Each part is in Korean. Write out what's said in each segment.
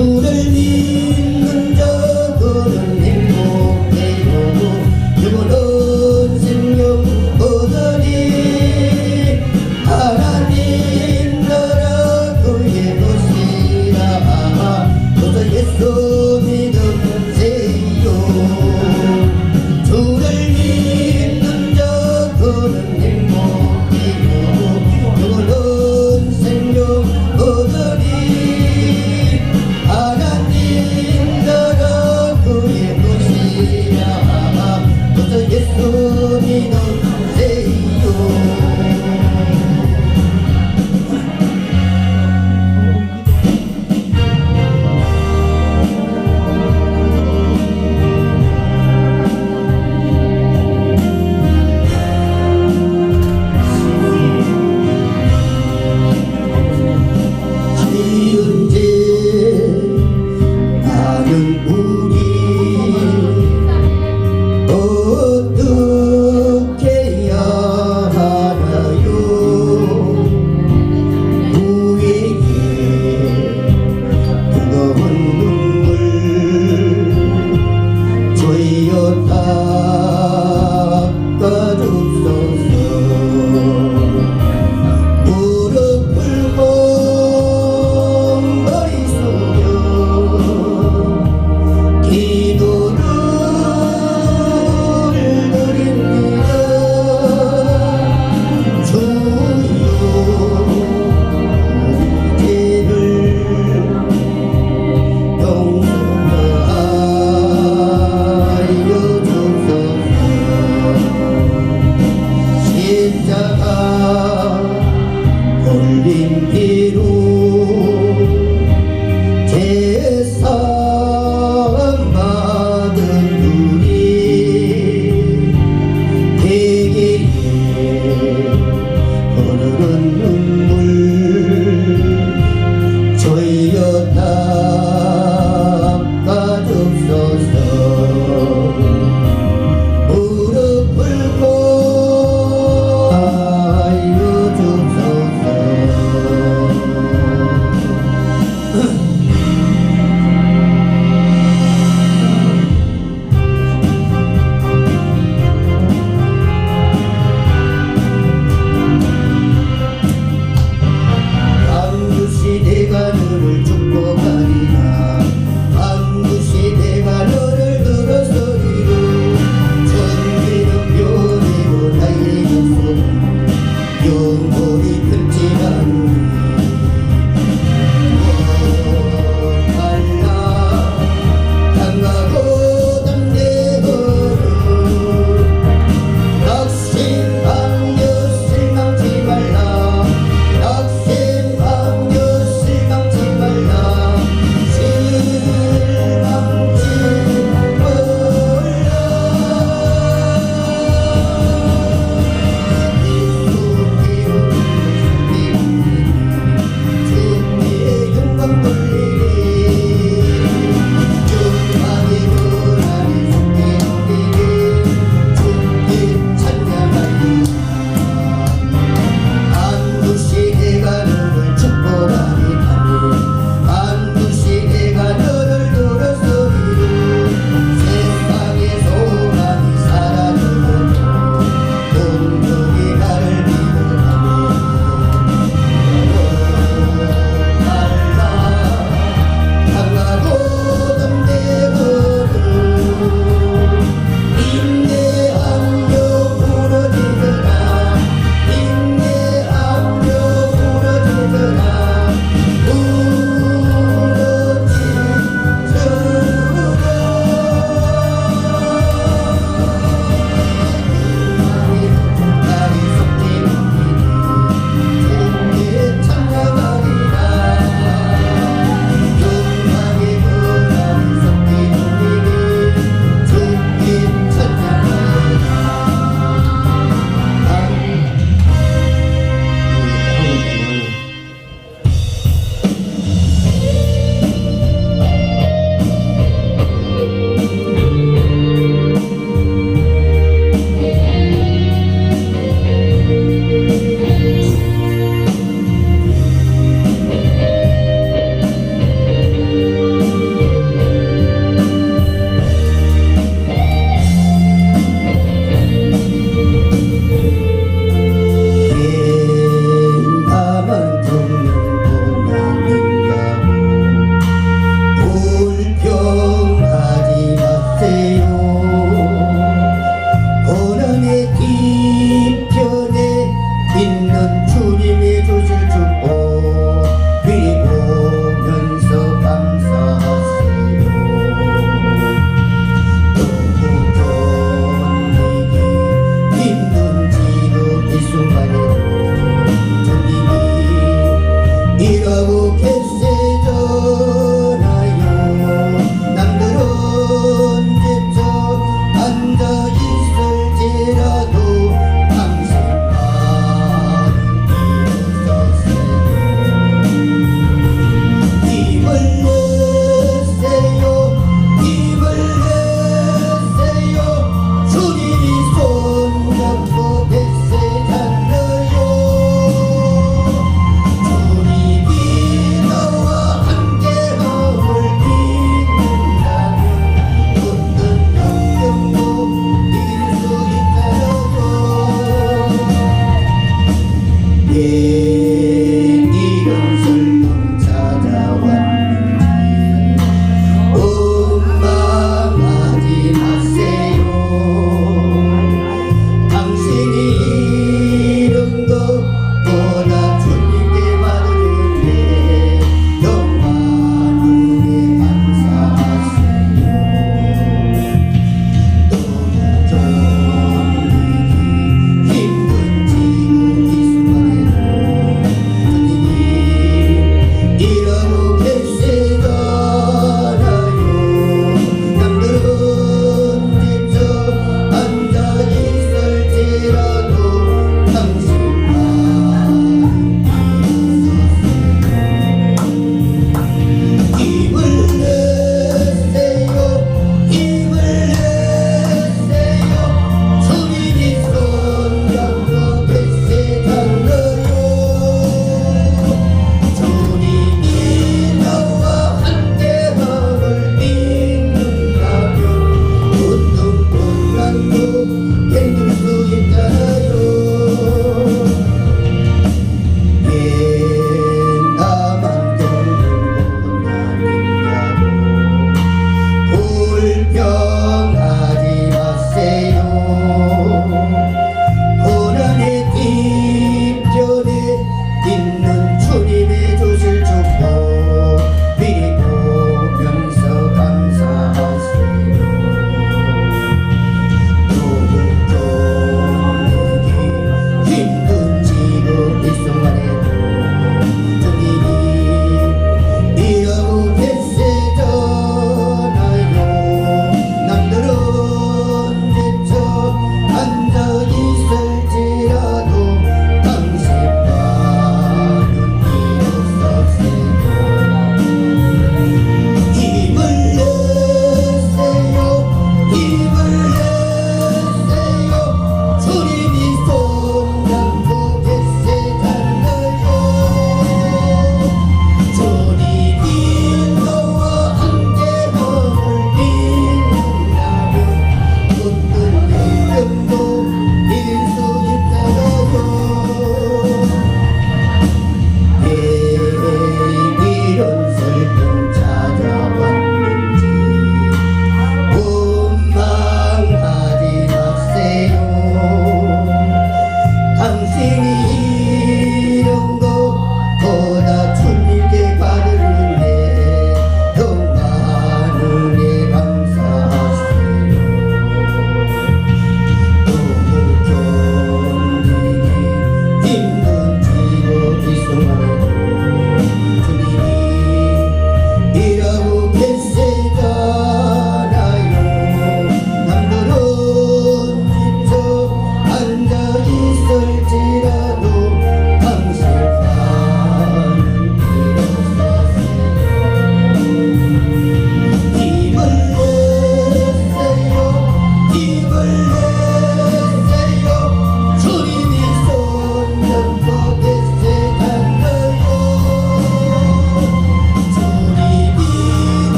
주를 믿는 자들은 행복해요. 영원한 생명 얻으리. 하나님 나라 그의 것이라. 어서 예수 믿으세요. 주를 믿는 자들은 행복해요. 영원한 생명 얻으리. 하나님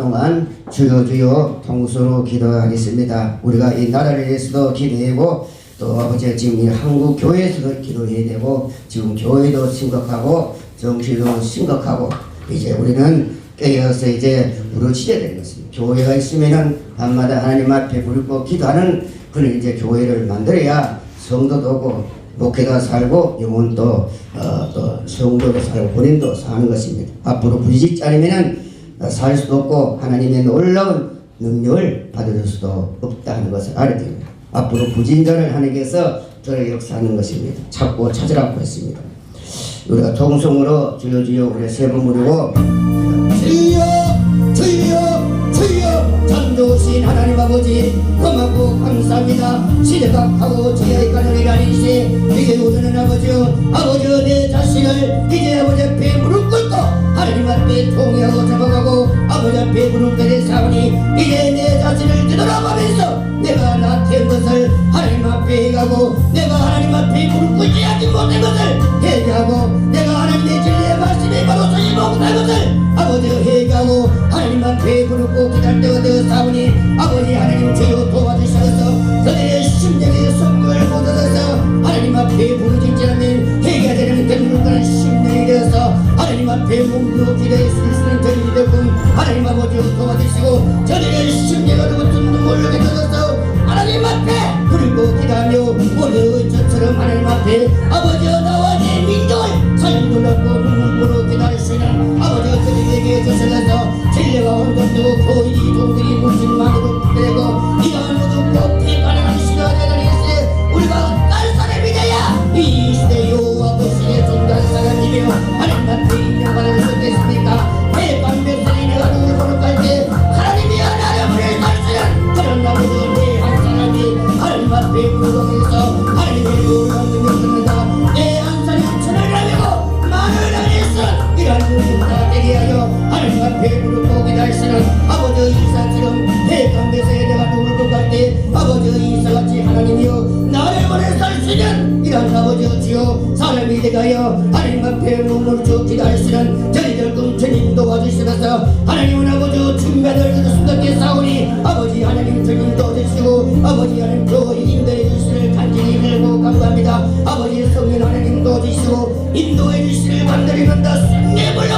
동안 주여 주여 통수로 기도하겠습니다. 우리가 이 나라를 위해서도 기도하고 또 아버지 지금 이 한국 교회에서도 기도해야 되고 지금 교회도 심각하고 정치도 심각하고 이제 우리는 깨어서 이제 부르짖어야 되는 것입니다. 교회가 있으면은 밤마다 하나님 앞에 부르고 기도하는 그런 이제 교회를 만들어야 성도도 오고 목회가 살고 영혼도 또 성도도 살고 본인도 사는 것입니다. 앞으로 부르짖지 않으면은 살 수도 없고 하나님의 놀라운 능력을 받을 수도 없다는 것을 알아야 됩니다. 앞으로 부진전을 하나님께서 저를 역사하는 것입니다. 찾고 찾으라고 했습니다. 우리가 통성으로 주여 주여 우리 세 번 부르고 주여 주여 주여 참 좋으신 하나님 아버지 고맙고 감사합니다. 시대각하고 지혜의 가정이 아니시 이제 오늘은 아버지여 아버지여 내 자신을 이제 아버지 앞에 무릎 꿇고 하나님 앞에 통회하고 잡아가고 아버지 앞에 무릎 꿇는 사오니 이제 내 자신을 뒤돌아보면서 내가 나태한 것을 하나님 앞에 해가고 내가 하나님 앞에 무릎 꿇지 않지 못한 것을 회개하고 내가 하나님의 진리의 말씀에 바로 서지 못한 것을 아버지 회개하고 하나님 앞에 무릎 꿇고 기다릴 때가 되었사오니 아버지 하나님 주여 도와주셔서 그들의 심령의 성령을 못 얻어서 하나님 앞에 부르짖지 않으면 회개가 되는 그런 심령이 되어서 하나님 앞에 몸으로 기도할 수 있는 저희 되고 하나님 아버지 도와주시고 저들의 심령을 얻은 눈물을 얻어서 하나님 앞에 부르고 기도하며 오늘 저처럼 하나님 앞에 아버지여 나와 내 민족을 살고 놀랐고 눈물로 기다리시는 아버지 그들에게 주셔서 진리가 온전되고 교인이 종들이 물질만으로 되고 이런 모든 높이 가능한 시간에 다니겠으니 우리가 어떤 사람이 되야 이 시대 여호와 보시기에 존귀한 사람이며 하나님 앞에 인정받을 수 있겠습니까? 대관 백성이 내가 누구를 거룩할 때 하나님이 나를 보낼 살수는 그런 나무도 내한 사람이 하나님 앞에 무덤에서 하나님의 놀라운 능력을 듣는다. 내 한 사람이 천을 하려고 만을 하겠어 이러한 누군가 되게 하여 하나님 앞에 무릎 꿇고 기다리시는 아버지 이사처럼 대관 백성에 내가 누구를 거룩할 때 아버지 이사같이 하나님이여 나를 보낼 살수는 이러한 아버지 주여 사람이 되가여 하나님 앞에 몸을 주 기다리시는 저희들 금천님 도와주시면서 하나님은 아버지 중간을 그렇습니다 싸우니 아버지 하나님 주님 도와주시고 아버지 하나님 또 인도해 주시를 간절히 빌고 감사합니다. 아버지 성령 하나님 도와주시고 인도해 주시를 간절히 간다 승리 불러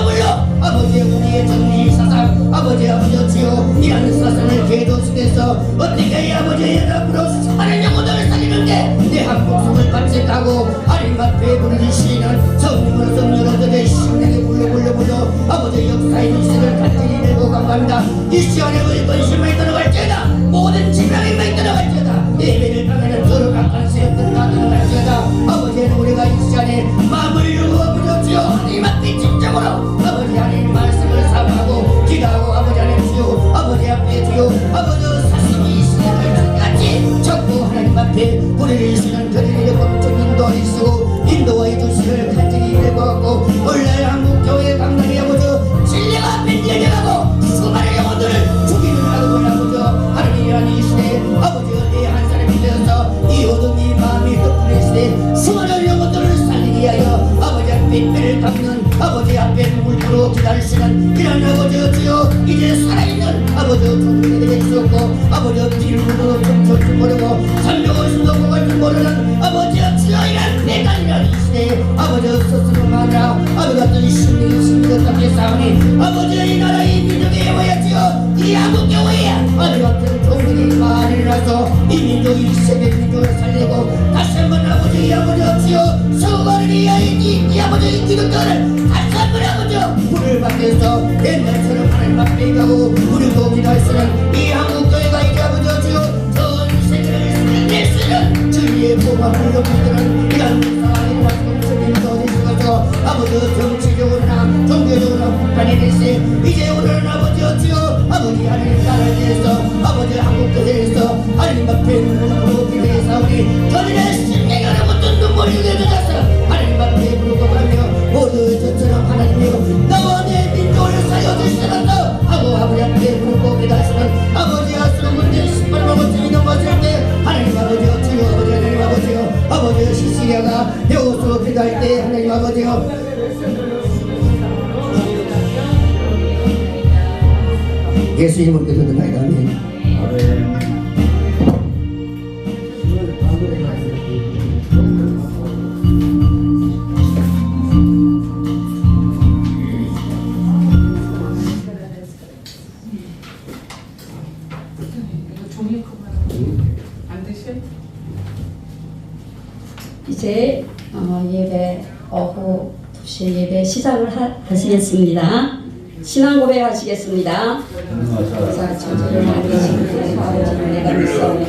아버지 우리의 정리 사상 아버지 주여 이라는 사상을 개도시켜서 어떻게 아버지 앞으로 하나님 영혼을 살리는데 내 한 목숨을 바치고 하나님 앞에 부르짖으시는 성령으로 성령으로 내 심령에 불러 아버지 역사의 주시를 간절히 빌고 감사합니다. 이 시간에 우리 권심을 들어갈지어다 모든 진앙임을 들어갈지어다 예배를 당하는 저를 각한 세웠던 다 들어갈지어다 아버지는 우리가 이 시간에 마음을 열고 아버지 주여 하나님 앞에 진정으로 아버지 하나님 말씀을 사모하고 기도하고 아버지 하나님 주여 아버지 앞에 주여 아버지 사심이 시간을 같이 적고 하나님 앞에 부르짖으시는 그들의 검증 인도하시고 인도해 주시를 간절히 빌고 원래 한국교회 강단이 아버지 진리가 빈대되고 수많은 영혼들을 죽이는 아버지 하나님이라는 이 시대에 아버지 내 한 사람이 되어서 이 어둠이 마음이 덮는 시대에 수많은 영혼들을 살리기 위하여 아버지 앞에 뼈를 깎는 아버지 앞에 물부로 기다리시는 이런 아버지 주여 이제 살아있는 아버지 종들에게 주셨고 아버지 피를 묻어 점점 모르고 삼명을 수도 같줄 모르는 아버지 주여 이란 내간이라는 이 시대에 아버지 스스로가 아니라 아버지 같은 심리가 담겨 싸우니 아버지 이 나라의 민족의 영화야 주여 이 한국교회에 아버지 같은 종들이 많이 일어나서 이 민족이 세계 민족을 살리고 다시 한번 아버지 주여 수많은 이 아버지 기독교를 다시 한번 아버지 불을 받면서 옛날처럼 하나님 앞에 가고 우리도 기도하시는 이 한국교회가 이제 아버지 주여 전 세계를 살릴 수 있는 주님의 보험을 높이는 이런 상황이 왔고 주님도 어디서가서 아버지 정치적으로나 종교적으로나 북한이 됐으 이제 오늘은 아버지 주여 아버지 하나님 나라에 대해서 아버지 한국교회에서 하나님 앞에 눈물로 기도해 사오니 저들의 심령을 묻은 눈물이 흘려져서 하나님 앞에 부르고 가며 모두 저처럼 하나님이여 나와 내 민족을 살려주시면서 하고 아버지 앞에 부르고 기도하시는 아버지 하수로 문제 10번만 고치기 넘어질 때 하나님 아버지 주여 아버지 하나님 아버지여 아버지 시시리아가 배우수로 기도할 때 하나님 아버지여 예수 이름으로 기도드립니다. 아멘. 이제 예배 오후 2시 예배 시작을 하시겠습니다. 신앙 고백하시겠습니다. 자, 천주를 만드신 아버지를 내가 믿사오며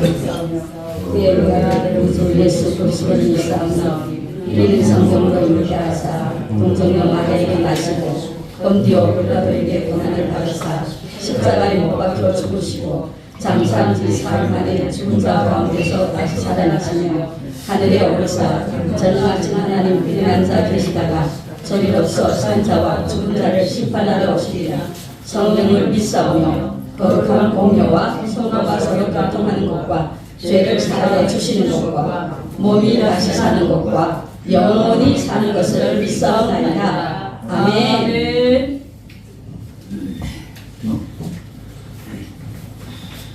그의 의하를 주 예수 그리스도를 믿사오며 이는 성경으로 임하사 동정녀 마리아에게 나시고 본디오 빌라도에게 고난을 받으사 십자가에 못 박혀 죽으시고 장사한 지 사흘 만에 죽은 자 가운데서 다시 살아나시며 하늘에 오르사 전능하신 하나님 위대한 자 되시다가 저리로서 산 자와 죽은 자를 심판하러 오시리라. 성령을 믿사오며 거룩한 공효와 성도가 서로 교통하는 것과 죄를 사하여 주시는 것과 몸이 다시 사는 것과 영원히 사는 것을 믿사오나이다. 아멘.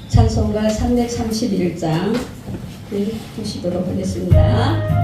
찬송가 331장 보시도록 하겠습니다.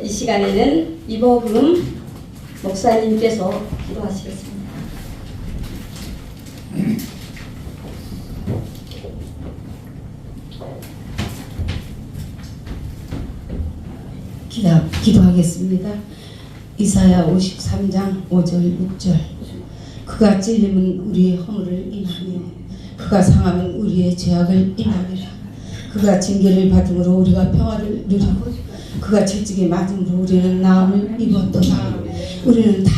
이 시간에는 이복음 목사님께서 기도하시겠습니다. 기도하겠습니다. 이사야 53장 5절 6절 그가 찔림은 우리의 허물을 인하며 그가 상함은 우리의 죄악을 인하리라. 그가 징계를 받음으로 우리가 평화를 누리고 그가 채찍에 맞음으로 우리는 나음을 입었도다. 우리는 다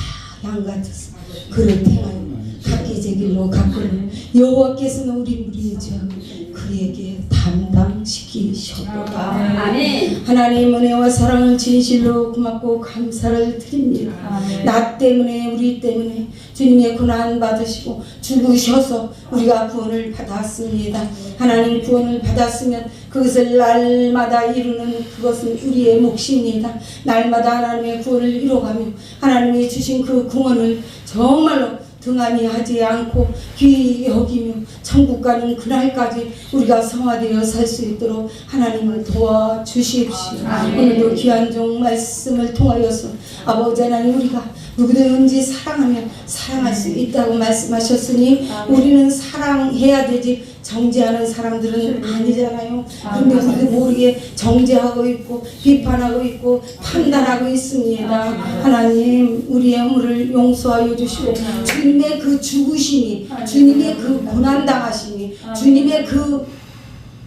양같아서 그를 행하여 각기 제 길로 갔거늘 여호와께서는 우리의 죄악을 그에게 담당시키셨도다. 아멘. 하나님 은혜와 사랑을 진실로 고맙고 감사를 드립니다. 아멘. 나 때문에 우리 때문에 주님의 고난 받으시고 죽으셔서 우리가 구원을 받았습니다. 하나님 구원을 받았으면 그것을 날마다 이루는 그것은 우리의 몫입니다. 날마다 하나님의 구원을 이뤄가며 하나님이 주신 그 구원을 정말로 등한히 하지 않고 귀히 여기며 천국 가는 그날까지 우리가 성화되어 살 수 있도록 하나님을 도와주십시오. 오늘도 귀한 종 말씀을 통하여서 아버지 하나님 우리가 누구든지 사랑하면 사랑할 수 있다고 말씀하셨으니 우리는 사랑해야 되지 정죄하는 사람들은 아니잖아요. 근데 우리도 모르게 정죄하고 있고 비판하고 있고 판단하고 있습니다. 하나님 우리의 허물을 용서하여 주시고 주님의 그 죽으심이 주님의 그 고난당하심이 주님의 그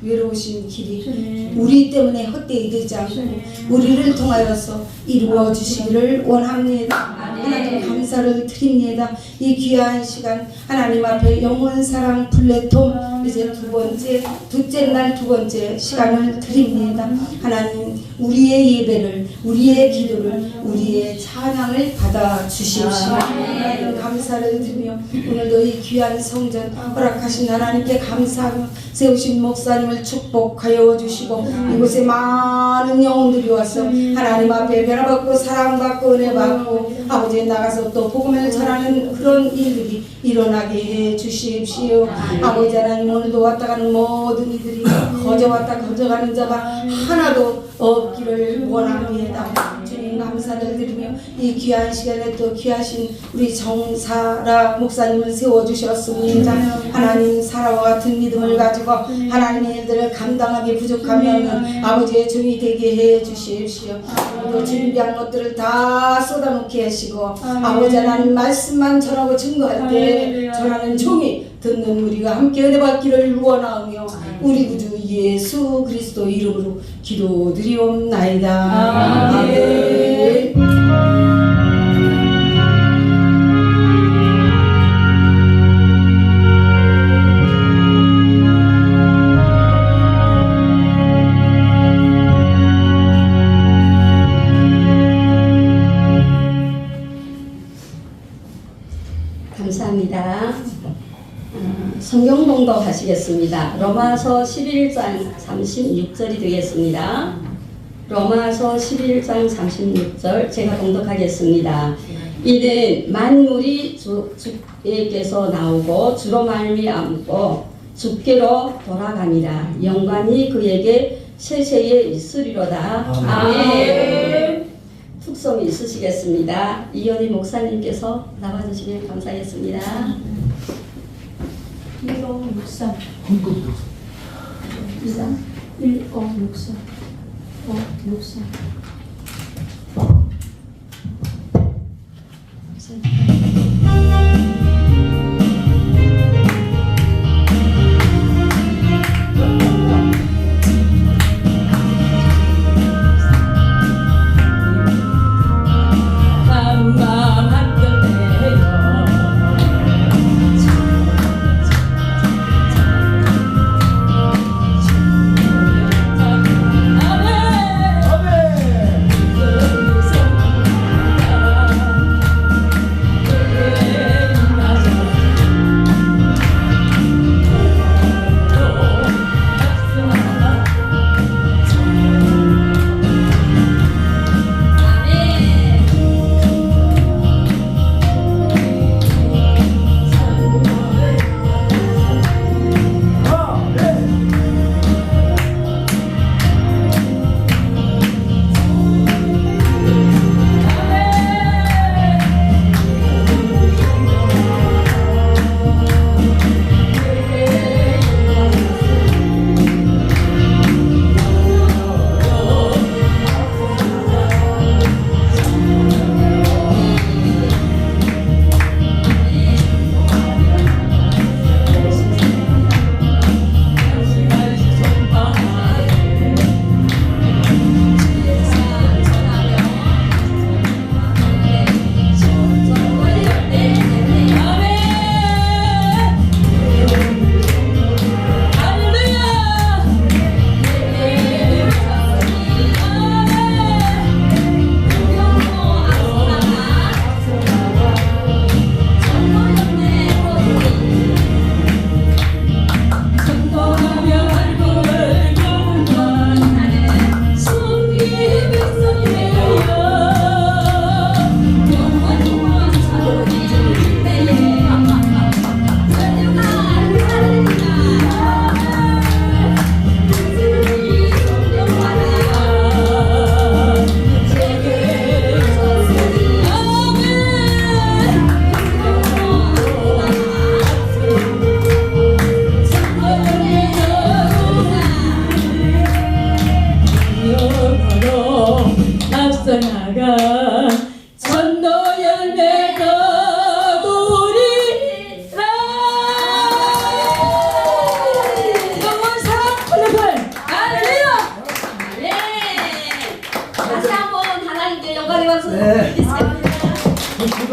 외로우신 길이 우리 때문에 헛되이 되지 않고 우리를 통하여서 이루어 주시기를 원합니다. 하나님 감사를 드립니다. 이 귀한 시간 하나님 앞에 영원사랑 플랫폼 이제 둘째 날 두 번째 시간을 드립니다. 하나님 우리의 예배를 우리의 기도를 우리의 찬양을 받아 주십시오. 하나님 감사를 드리며 오늘도 이 귀한 성전 허락하신 하나님께 감사하며 세우신 목사님을 축복하여 주시고 이곳에 많은 영혼들이 와서 하나님 앞에 변화받고 사랑받고 은혜받고 아버지 나가서 또 복음을 전하는 그런 일들이 일어나게 해 주십시오. 아버지 하나님 오늘도 왔다 가는 모든 이들이 거저 왔다 거저 가는 자가 하나도 없기를 원합니다. 주님 감사를 드리며 이 귀한 시간에 또 귀하신 우리 정사라 목사님을 세워주셨습니다. 하나님 사라와 같은 믿음을 가지고 하나님의 일들을 감당하기 부족하면 아버지의 종이 되게 해 주십시오. 또 준비한 것들을 다 쏟아놓게 하시고 아버지 하나님 말씀만 전하고 증거할 때 전하는 종이 듣는 우리가 함께 은혜 받기를 원하며 우리 구주 예수 그리스도 이름으로 기도드리옵나이다. 아멘. 감사합니다. 성경 봉독하시겠습니다. 로마서 11장 36절이 되겠습니다. 로마서 11장 36절 제가 봉독하겠습니다. 이는 만물이 주께서 나오고 주로 말미암고 주께로 돌아가니라. 영광이 그에게 세세에 있으리로다. 아멘. 특성이 있으시겠습니다. 이현희 목사님께서 나와주시면 감사하겠습니다. 일억 육삼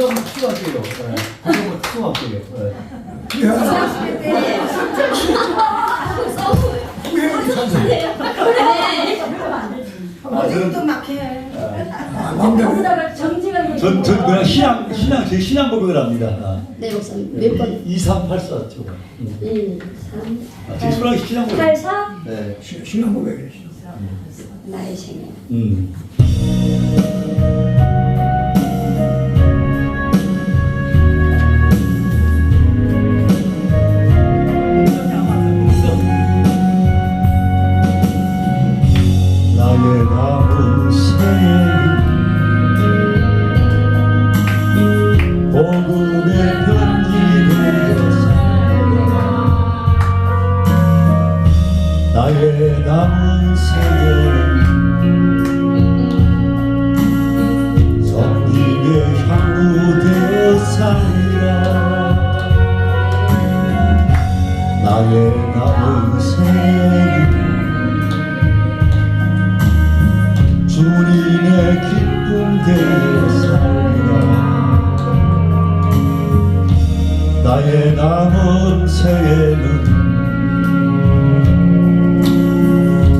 한번 추가할게요. 한번 추가할게요. 어디부터 막해. 전 그냥 제 신앙 고백을 합니다. 네, 목사님. 몇 번? 2384 죠. 1, 3, 제 신앙 고백. 8, 4? 네. 신앙 고백이래. 나의 생애. 나의 남은 생애는 복음의 편지를 살라. 나의 남은 생애는 성김의 향후대 살리라. 나의 남은 생애는 주님의 기쁨 되어 살리라. 나의 남은 생애는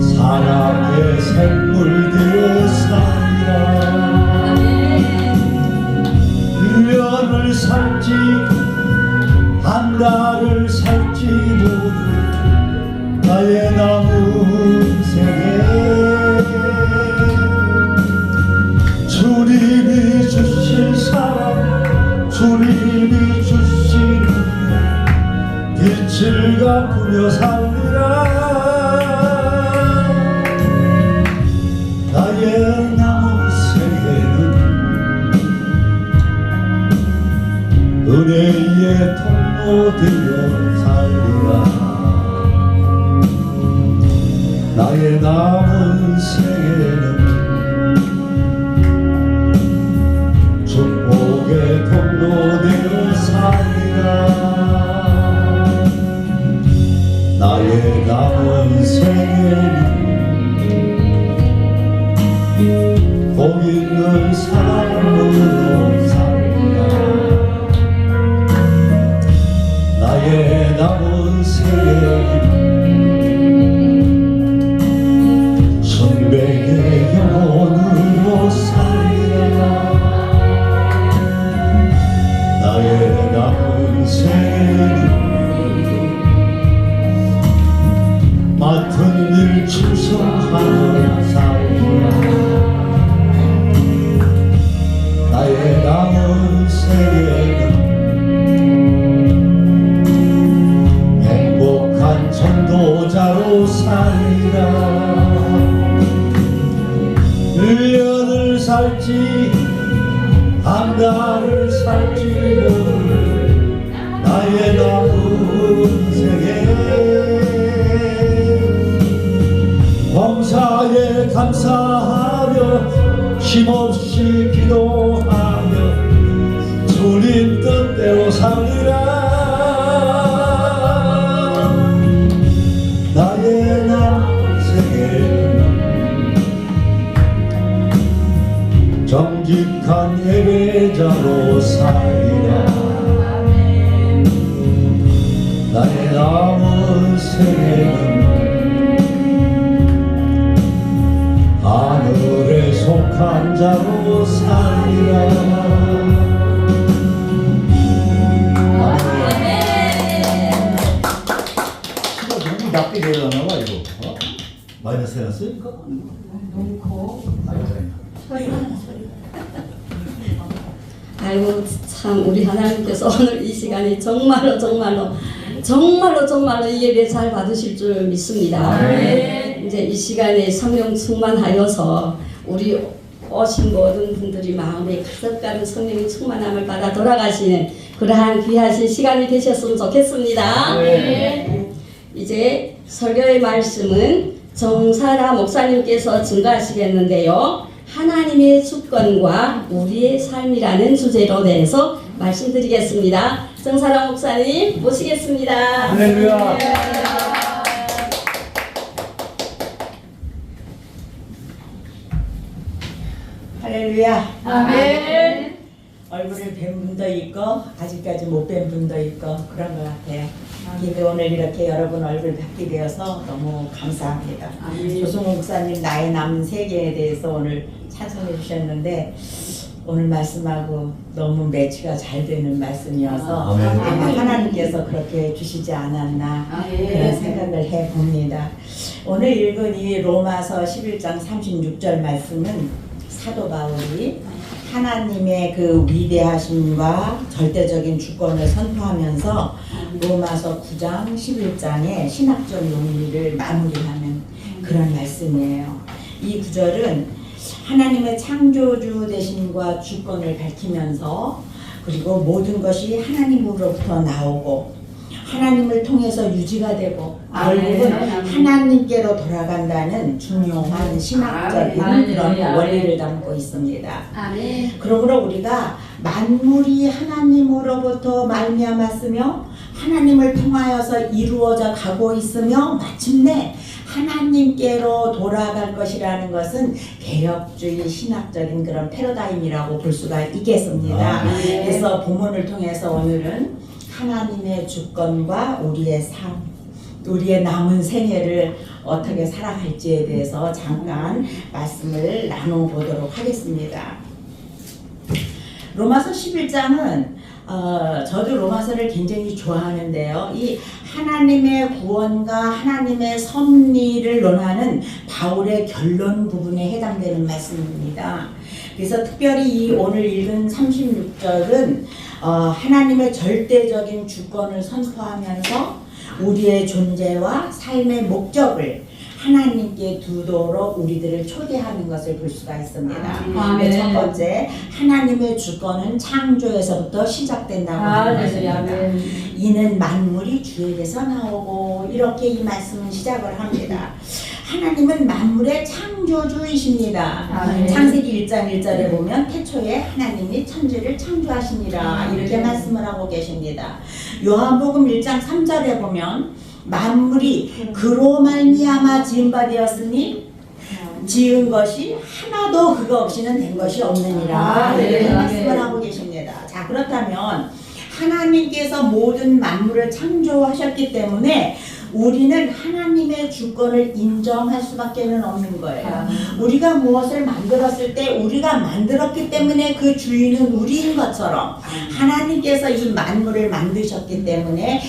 사랑의 샘물 되어 살리라. 1년을 살지 한 달을 살지 모두 나의 남은 생애 주님이 주실 사랑 주님이 주시는 빛을 갚으며 살리라. 나의 남은 생애는 은혜의 통로 되어 살리라. 나의 남은 생애는 축복의 통로 되어 살리라. 나의 남은 생애는 복 있는 삶으로 살리라. 나의 남은 생애는 천백의 영혼으로 살리라. 나의 남은 생애는 맡은 일 충성하며 살리라. 나의 남은 생애는 행복한 전도자로 살리라. 1년을 살지 한 달을 살지 모를 나의 남은 생애 범사에 감사하며 힘없이 기도하며 주님 뜻대로 살리라. 나의 남은 생애는 정직한 예배자로 살리라. 나의 남은 생애는 하늘에 속한 자로 살리라. 키가 너무 낮게 내려가나 봐 이거. 마이너스 해놨어요? 너무 커. 아이고 참 우리 하나님께서 오늘 이 시간에 정말로 이 예배 잘 받으실 줄 믿습니다. 이제 이 시간에 성령 충만하여서 우리 오신 모든 분들이 마음에 가득 가는 성령의 충만함을 받아 돌아가시는 그러한 귀하신 시간이 되셨으면 좋겠습니다. 이제 설교의 말씀은 정사라 목사님께서 증거하시겠는데요. 하나님의 주권과 우리의 삶이라는 주제로 대해서 말씀드리겠습니다. 정사라 목사님 모시겠습니다. 할렐루야. 할렐루야. 아멘. 얼굴을 뵌 분도 있고 아직까지 못 뵌 분도 있고 그런 것 같아요. 근데 오늘 이렇게 여러분 얼굴 뵙게 되어서 너무 감사합니다. 조승우 목사님 나의 남은 세계에 대해서 오늘 찬송해 주셨는데 오늘 말씀하고 너무 매치가 잘 되는 말씀이어서 아멘. 아마 하나님께서 그렇게 주시지 않았나 그런 생각을 해봅니다. 오늘 읽은 이 로마서 11장 36절 말씀은 사도 바울이 하나님의 그 위대하심과 절대적인 주권을 선포하면서 로마서 9장 11장의 신학적 논리를 마무리하는 그런 말씀이에요. 이 구절은 하나님의 창조주 되심과 주권을 밝히면서 그리고 모든 것이 하나님으로부터 나오고 하나님을 통해서 유지가 되고 결국은 하나님께로 돌아간다는 중요한 신학적인 그런 원리를 담고 있습니다. 그러므로 우리가 만물이 하나님으로부터 말미암았으며 하나님을 통하여서 이루어져 가고 있으며 마침내 하나님께로 돌아갈 것이라는 것은 개혁주의 신학적인 그런 패러다임이라고 볼 수가 있겠습니다. 그래서 본문을 통해서 오늘은 하나님의 주권과 우리의 삶, 우리의 남은 생애를 어떻게 살아갈지에 대해서 잠깐 말씀을 나눠보도록 하겠습니다. 로마서 11장은 저도 로마서를 굉장히 좋아하는데요. 이 하나님의 구원과 하나님의 섭리를 논하는 바울의 결론 부분에 해당되는 말씀입니다. 그래서 특별히 이 오늘 읽은 36절은 하나님의 절대적인 주권을 선포하면서 우리의 존재와 삶의 목적을 하나님께 두도록 우리들을 초대하는 것을 볼 수가 있습니다. 첫 번째, 하나님의 주권은 창조에서부터 시작된다고 하는 것입니다. 이는 만물이 주에게서 나오고 이렇게 이 말씀은 시작을 합니다. 하나님은 만물의 창조주이십니다. 창세기 1장 1절에 보면 태초에 하나님이 천지를 창조하시니라 이렇게 말씀을 하고 계십니다. 요한복음 1장 3절에 보면 만물이 그로 말미암아 지은 바 되었으니 지은 것이 하나도 그거 없이는 된 것이 없느니라 이렇게 말씀을 하고 계십니다. 자, 그렇다면 하나님께서 모든 만물을 창조하셨기 때문에 우리는 하나님의 주권을 인정할 수밖에는 없는 거예요. 우리가 무엇을 만들었을 때 우리가 만들었기 때문에 그 주인은 우리인 것처럼 하나님께서 이 만물을 만드셨기 때문에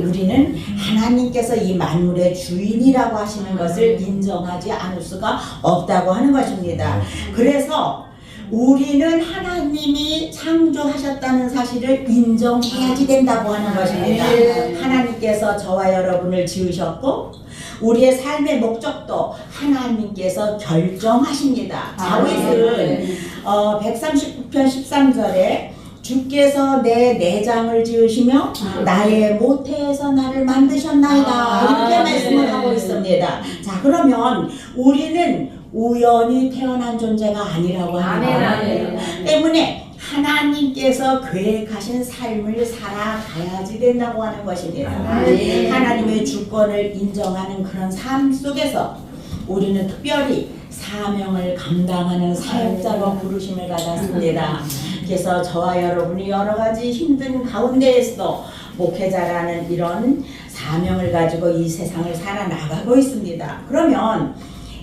우리는 하나님께서 이 만물의 주인이라고 하시는 것을 인정하지 않을 수가 없다고 하는 것입니다. 그래서 우리는 하나님이 창조하셨다는 사실을 인정해야지 된다고 하는 것입니다. 하나님께서 저와 여러분을 지으셨고 우리의 삶의 목적도 하나님께서 결정하십니다. 다윗은 139편 13절에 주께서 내 내장을 지으시며 나의 모태에서 나를 만드셨나이다 이렇게 말씀을 하고 있습니다. 자, 그러면 우리는 우연히 태어난 존재가 아니라고 하는 것 때문에 하나님께서 계획하신 삶을 살아가야지 된다고 하는 것입니다. 하나님의 주권을 인정하는 그런 삶 속에서 우리는 특별히 사명을 감당하는 사역자로 부르심을 받았습니다. 그래서 저와 여러분이 여러 가지 힘든 가운데에서도 목회자라는 이런 사명을 가지고 이 세상을 살아나가고 있습니다. 그러면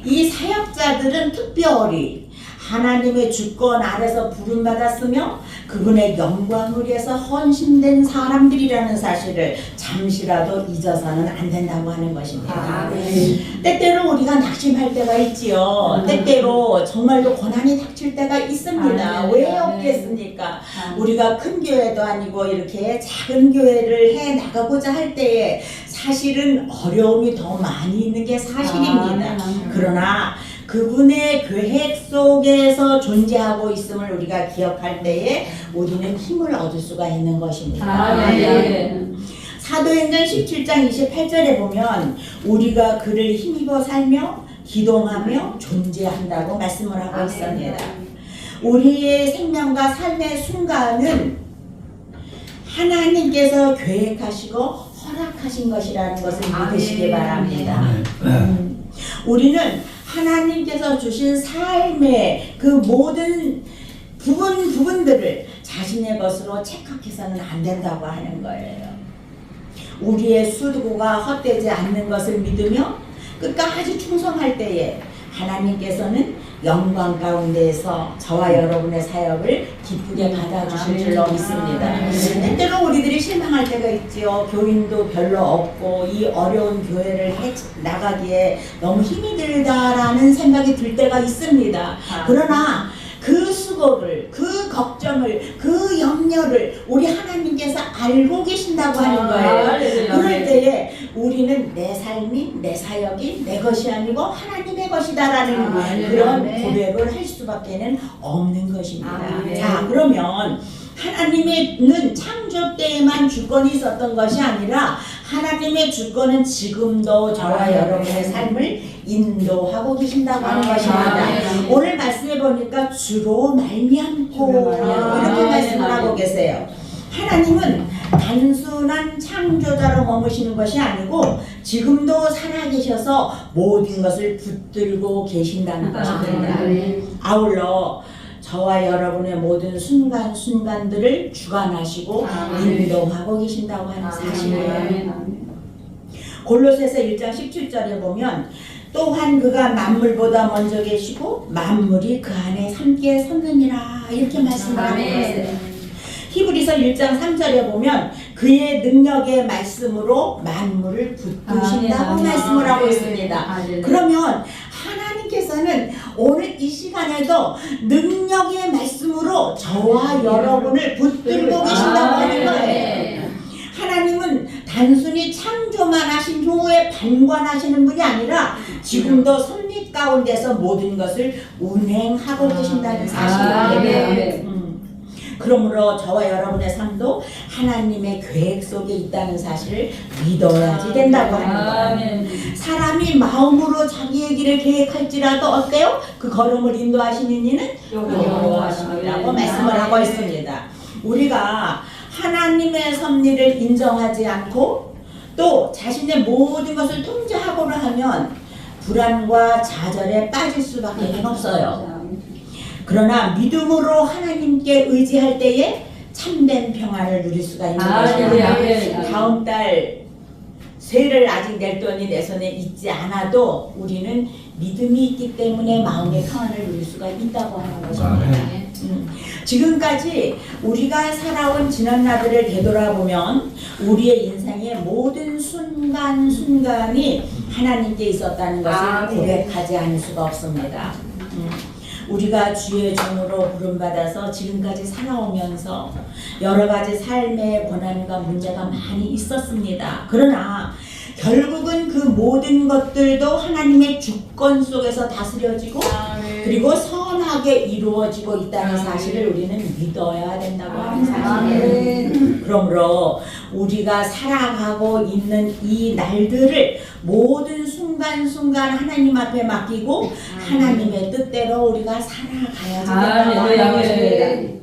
이 사역자들은 특별히 하나님의 주권 아래서 부름받았으며 그분의 영광을 위해서 헌신된 사람들이라는 사실을 잠시라도 잊어서는 안 된다고 하는 것입니다. 때때로 우리가 낙심할 때가 있지요. 때때로 정말로 고난이 닥칠 때가 있습니다. 왜 없겠습니까? 우리가 큰 교회도 아니고 이렇게 작은 교회를 해 나가고자 할 때에 사실은 어려움이 더 많이 있는 게 사실입니다. 그러나 그분의 계획 속에서 존재하고 있음을 우리가 기억할 때에 우리는 힘을 얻을 수가 있는 것입니다. 사도행전 17장 28절에 보면 우리가 그를 힘입어 살며 기동하며 존재한다고 말씀을 하고 있습니다. 우리의 생명과 삶의 순간은 하나님께서 계획하시고 허락하신 것이라는 것을 믿으시기 바랍니다. 우리는 하나님께서 주신 삶의 그 모든 부분들을 자신의 것으로 착각해서는 안 된다고 하는 거예요. 우리의 수고가 헛되지 않는 것을 믿으며 끝까지 충성할 때에 하나님께서는 영광 가운데에서 저와 여러분의 사역을 기쁘게 받아주실 줄로 믿습니다. 때때로 우리들이 실망할 때가 있지요. 교인도 별로 없고 이 어려운 교회를 나가기에 너무 힘이 들다라는 생각이 들 때가 있습니다. 그러나 그 수고를, 그 걱정을, 그 염려를 우리 하나님께서 알고 계신다고 하는 거예요. 그럴 때에 우리는 내 삶이, 내 사역이 내 것이 아니고 하나님의 것이다라는 그런 고백을 할 수밖에 없는 것입니다. 자, 그러면 하나님의 창조 때에만 주권이 있었던 것이 아니라 하나님의 주권은 지금도 저와 여러분의 삶을 인도하고 계신다고 하는 것입니다. 오늘 말씀해 보니까 주로 말미암고 이렇게 말씀을 하고 계세요. 하나님은 단순한 창조자로 머무시는 것이 아니고 지금도 살아계셔서 모든 것을 붙들고 계신다는 것입니다. 아울러 저와 여러분의 모든 순간순간들을 주관하시고 인도하고 계신다고 하는 사실이에요. 골로새서 1장 17절에 보면 또한 그가 만물보다 먼저 계시고 만물이 그 안에 함께 섰느니라 이렇게 말씀을 하고 있어요. 히브리서 1장 3절에 보면 그의 능력의 말씀으로 만물을 붙드신다고 말씀을 하고 있습니다. 그러면 하나님께서는 오늘 이 시간에도 능력의 말씀으로 저와 여러분을 붙들고 계신다고 하는 거예요. 하나님은 단순히 창조만 하신 후에 방관하시는 분이 아니라 지금도 섭리 가운데서 모든 것을 운행하고 계신다는 사실이에요. 그러므로 저와 여러분의 삶도 하나님의 계획 속에 있다는 사실을 믿어야지 된다고 하는 거예요. 사람이 마음으로 자기의 길을 계획할지라도 어때요? 그 걸음을 인도하시는 이는 여호와시라고 말씀을 하고 있습니다. 우리가 하나님의 섭리를 인정하지 않고 또 자신의 모든 것을 통제하고자 하면 불안과 좌절에 빠질 수밖에 없어요. 그러나 믿음으로 하나님께 의지할 때에 참된 평안을 누릴 수가 있는 것입니다. 다음 달 세를 아직 낼 돈이 내 손에 있지 않아도 우리는 믿음이 있기 때문에 마음의 평안을 누릴 수가 있다고 하는 것입니다. 지금까지 우리가 살아온 지난 날들을 되돌아보면 우리의 인생의 모든 순간순간이 하나님께 있었다는 것을 고백하지 않을 수가 없습니다. 우리가 주의 종으로 부름받아서 지금까지 살아오면서 여러 가지 삶의 고난과 문제가 많이 있었습니다. 그러나 결국은 그 모든 것들도 하나님의 주권 속에서 다스려지고 그리고 선하게 이루어지고 있다는 사실을 우리는 믿어야 된다고 하는 사실이에요. 그러므로 우리가 살아가고 있는 이 날들을 모든 순간순간 하나님 앞에 맡기고 하나님의 뜻대로 우리가 살아가야지 된다고 하는 것입니다.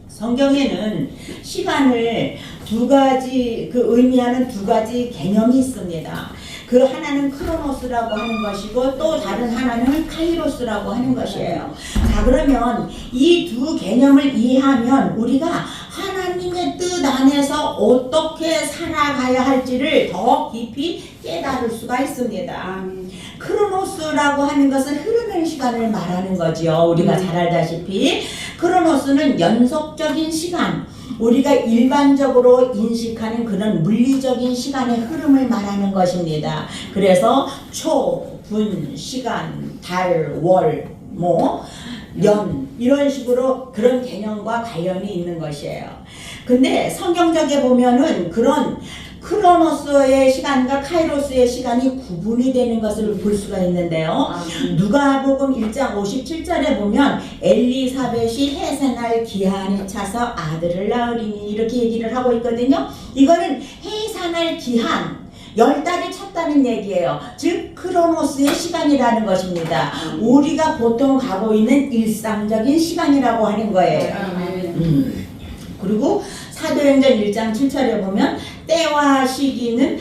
성경에는 시간을 두 가지 의미하는 두 가지 개념이 있습니다. 그 하나는 크로노스라고 하는 것이고 또 다른 하나는 카이로스라고 하는 것이에요. 자, 그러면 이 두 개념을 이해하면 우리가 하나님의 뜻 안에서 어떻게 살아가야 할지를 더 깊이 깨달을 수가 있습니다. 크로노스라고 하는 것은 흐르는 시간을 말하는 거지요. 우리가 잘 알다시피 크로노스는 연속적인 시간, 우리가 일반적으로 인식하는 그런 물리적인 시간의 흐름을 말하는 것입니다. 그래서 초, 분, 시간, 달, 월, 년 이런 식으로 그런 개념과 관련이 있는 것이에요. 근데 성경적에 보면은 그런 크로노스의 시간과 카이로스의 시간이 구분이 되는 것을 볼 수가 있는데요. 누가복음 1장 57절에 보면 엘리사벳이 해산할 기한이 차서 아들을 낳으리니 이렇게 얘기를 하고 있거든요. 이거는 해산할 기한 10달이 찼다는 얘기예요. 즉 크로노스의 시간이라는 것입니다. 우리가 보통 가고 있는 일상적인 시간이라고 하는 거예요. 그리고 사도행전 1장 7절에 보면 때와 시기는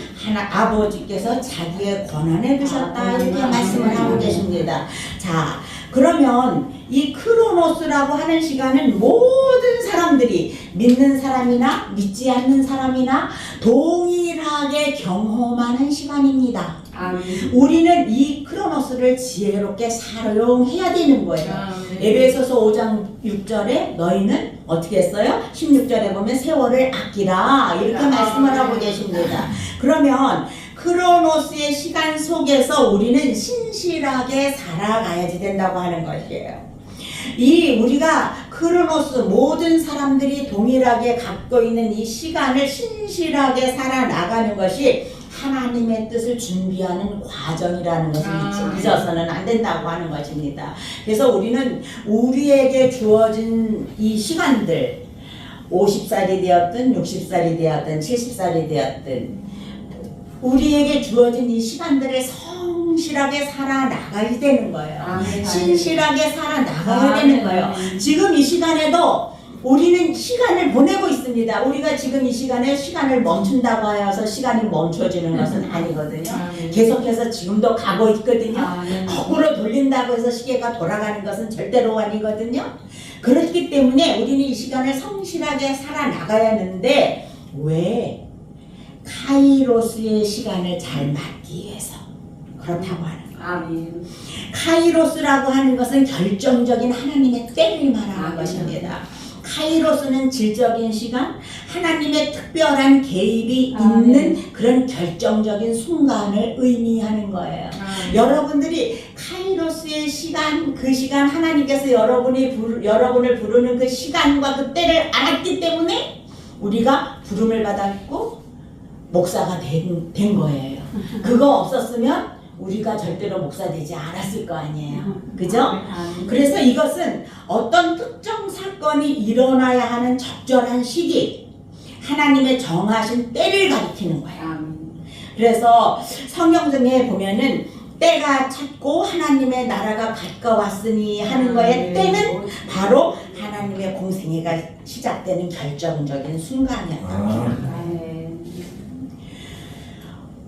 아버지께서 자기의 권한에 두셨다 이렇게 말씀을 하고 계십니다. 자, 그러면 이 크로노스라고 하는 시간은 모든 사람들이 믿는 사람이나 믿지 않는 사람이나 동일하게 경험하는 시간입니다. 우리는 이 크로노스를 지혜롭게 사용해야 되는 거예요. 에베소서 5장 6절에 너희는 어떻게 했어요? 16절에 보면 세월을 아끼라 이렇게 말씀을 하고 계십니다. 그러면 크로노스의 시간 속에서 우리는 신실하게 살아가야지 된다고 하는 것이에요. 이 우리가 크로노스 모든 사람들이 동일하게 갖고 있는 이 시간을 신실하게 살아나가는 것이 하나님의 뜻을 준비하는 과정이라는 것을 잊어서는 안 된다고 하는 것입니다. 그래서 우리는 우리에게 주어진 이 시간들 50살이 되었든 60살이 되었든 70살이 되었든 우리에게 주어진 이 시간들을 성실하게 살아나가야 되는 거예요. 신실하게 살아나가야 되는 거예요. 지금 이 시간에도 우리는 시간을 보내고 있습니다. 우리가 지금 이 시간에 시간을 멈춘다고 하여서 시간이 멈춰지는 것은 아니거든요. 계속해서 지금도 가고 있거든요. 거꾸로 돌린다고 해서 시계가 돌아가는 것은 절대로 아니거든요. 그렇기 때문에 우리는 이 시간을 성실하게 살아나가야 하는데 왜? 카이로스의 시간을 잘 맞기 위해서 그렇다고 하는 거예요. 카이로스라고 하는 것은 결정적인 하나님의 때를 말하는 것입니다. 카이로스는 질적인 시간, 하나님의 특별한 개입이 있는 그런 결정적인 순간을 의미하는 거예요. 여러분들이 카이로스의 시간, 그 시간 하나님께서 여러분을 부르는 그 시간과 그 때를 알았기 때문에 우리가 부름을 받았고 목사가 된 거예요. 그거 없었으면 우리가 절대로 목사 되지 않았을 거 아니에요. 그죠? 그래서 이것은 어떤 특정 사건이 일어나야 하는 적절한 시기, 하나님의 정하신 때를 가리키는 거예요. 그래서 성경 중에 보면은 때가 찼고 하나님의 나라가 가까웠으니 하는 거에 때는 바로 하나님의 공생애가 시작되는 결정적인 순간이었다고 합니다.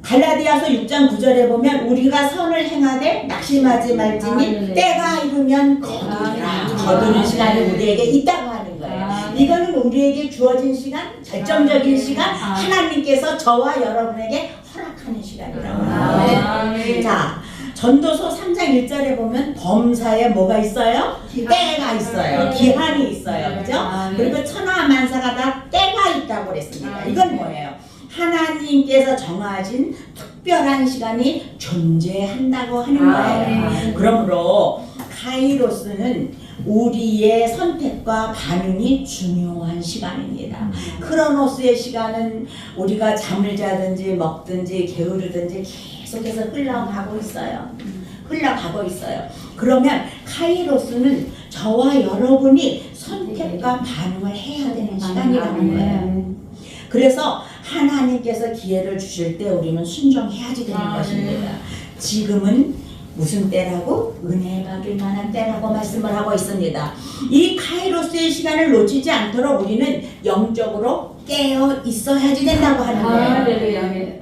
갈라디아서 6장 9절에 보면 우리가 선을 행하되 낙심하지 말지니 때가 이르면 거두리라. 거두는 시간이 우리에게 있다고 하는 거예요. 이거는 우리에게 주어진 시간, 결정적인 시간, 하나님께서 저와 여러분에게 허락하는 시간이라고 합니다. 자, 전도서 3장 1절에 보면 범사에 뭐가 있어요? 때가 있어요. 기한이 있어요. 그죠? 그리고 천하와 만사가 다 때가 있다고 그랬습니다. 이건 뭐예요? 하나님께서 정하신 특별한 시간이 존재한다고 하는 거예요. 그러므로 카이로스는 우리의 선택과 반응이 중요한 시간입니다. 크로노스의 시간은 우리가 잠을 자든지 먹든지 게으르든지 계속해서 흘러가고 있어요. 그러면 카이로스는 저와 여러분이 선택과 반응을 해야 되는 시간이라는 거예요. 그래서 하나님께서 기회를 주실 때 우리는 순종해야지 되는 것입니다. 지금은 무슨 때라고? 은혜 받을 만한 때라고 말씀을 하고 있습니다. 이 카이로스의 시간을 놓치지 않도록 우리는 영적으로 깨어 있어야지 된다고 하는 거예요.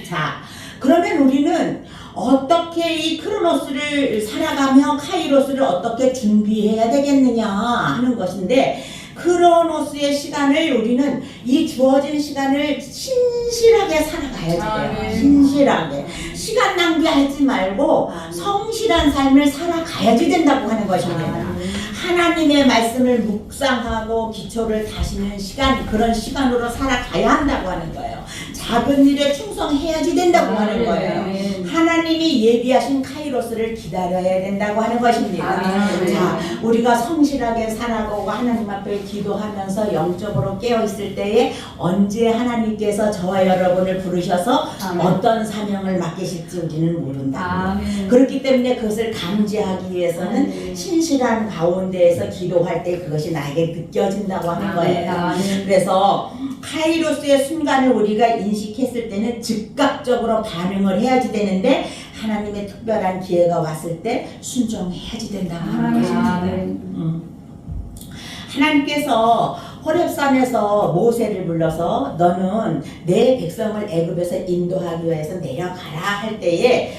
자, 그러면 우리는 어떻게 이 크로노스를 살아가며 카이로스를 어떻게 준비해야 되겠느냐 하는 것인데, 크로노스의 시간을 우리는 이 주어진 시간을 신실하게 살아가야 돼요. 신실하게. 시간 낭비하지 말고 성실한 삶을 살아가야지 된다고 하는 것입니다. 하나님의 말씀을 묵상하고 기초를 다시는 시간, 그런 시간으로 살아가야 한다고 하는 거예요. 작은 일에 충성해야지 된다고 하는 거예요. 하나님이 예비하신 카이로스를 기다려야 된다고 하는 것입니다. 자, 우리가 성실하게 살아가고 하나님 앞에 기도하면서 영적으로 깨어있을 때에 언제 하나님께서 저와 여러분을 부르셔서 어떤 사명을 맡기실지 우리는 모른다. 그렇기 때문에 그것을 감지하기 위해서는 신실한 가운데에서 기도할 때 그것이 나에게 느껴진다고 하는 거예요. 그래서 카이로스의 순간을 우리가 인식했을 때는 즉각적으로 반응을 해야지 되는데, 하나님의 특별한 기회가 왔을 때 순종해야지 된다고 하는 것입니다. 하나님께서 호렙산에서 모세를 불러서 너는 내 백성을 애굽에서 인도하기 위해서 내려가라 할 때에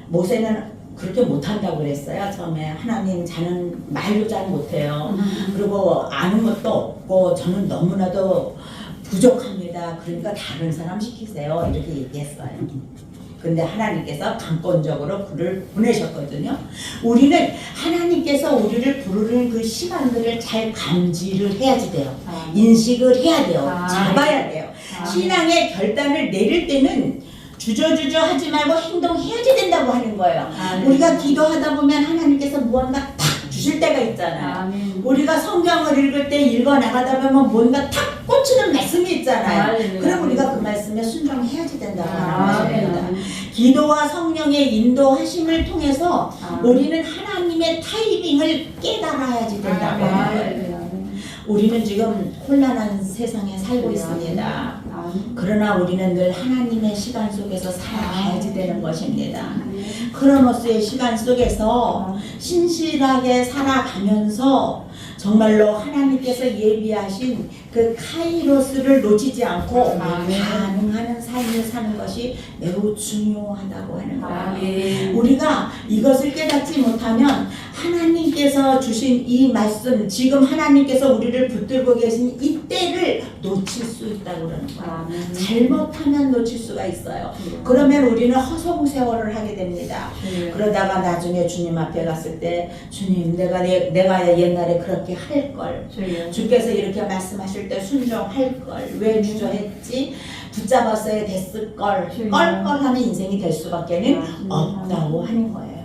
모세는 그렇게 못한다고 그랬어요. 처음에 하나님 저는 말도 잘 못해요. 그리고 아는 것도 없고 저는 너무나도 부족합니다. 그러니까 다른 사람 시키세요. 이렇게 얘기했어요. 근데 하나님께서 강권적으로 그를 보내셨거든요. 우리는 하나님께서 우리를 부르는 그 시간들을 잘 감지를 해야지 돼요. 인식을 해야 돼요. 잡아야 돼요. 신앙의 결단을 내릴 때는 주저주저 하지 말고 행동해야지 된다고 하는 거예요. 우리가 기도하다 보면 하나님께서 무언가 탁 주실 때가 있잖아요. 우리가 성경을 읽을 때 읽어 나가다 보면 뭔가 탁 꽂히는 말씀이 있잖아요. 그럼 우리가 그 말씀에 순종해야지 된다고 하는 것입니다. 기도와 성령의 인도하심을 통해서 우리는 하나님의 타이밍을 깨달아야지 된다고 하는 거예요. 우리는 지금 혼란한 세상에 살고 있습니다. 그러나 우리는 늘 하나님의 시간 속에서 살아가야지 되는 것입니다. 크로노스의 시간 속에서 신실하게 살아가면서 정말로 하나님께서 예비하신 그 카이로스를 놓치지 않고 반응하는 삶을 사는 것이 매우 중요하다고 하는 거예요. 우리가 이것을 깨닫지 못하면 하나님께서 주신 이 말씀, 지금 하나님께서 우리를 붙들고 계신 이 때를 놓칠 수 있다고 그러는 거예요. 잘못하면 놓칠 수가 있어요. 그러면 우리는 허송세월을 하게 됩니다. 그러다가 나중에 주님 앞에 갔을 때 주님 내가 옛날에 그렇게 할 걸, 주께서 이렇게 말씀하실 때 순종할 걸 왜 주저했지? 붙잡았어야 됐을 걸, 껄껄하는 인생이 될 수밖에는 없다고 하는 거예요.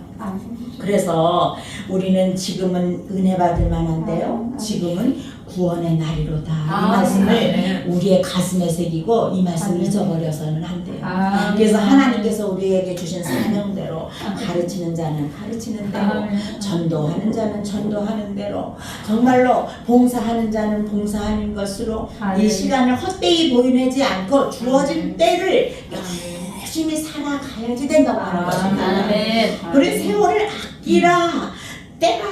그래서 우리는 지금은 은혜 받을 만한데요. 지금은 구원의 날이로다. 이 말씀을 우리의 가슴에 새기고 이 말씀을 잊어버려서는 안 돼요. 그래서 하나님께서 우리에게 주신 사명대로 가르치는 자는 가르치는 대로, 전도하는 자는 전도하는 대로, 정말로 봉사하는 자는 봉사하는 것으로 이 시간을 헛되이 보내지 않고 주어진 때를 열심히 살아가야지 된다고 하는 것입니다. 그래 세월을 아끼라, 때가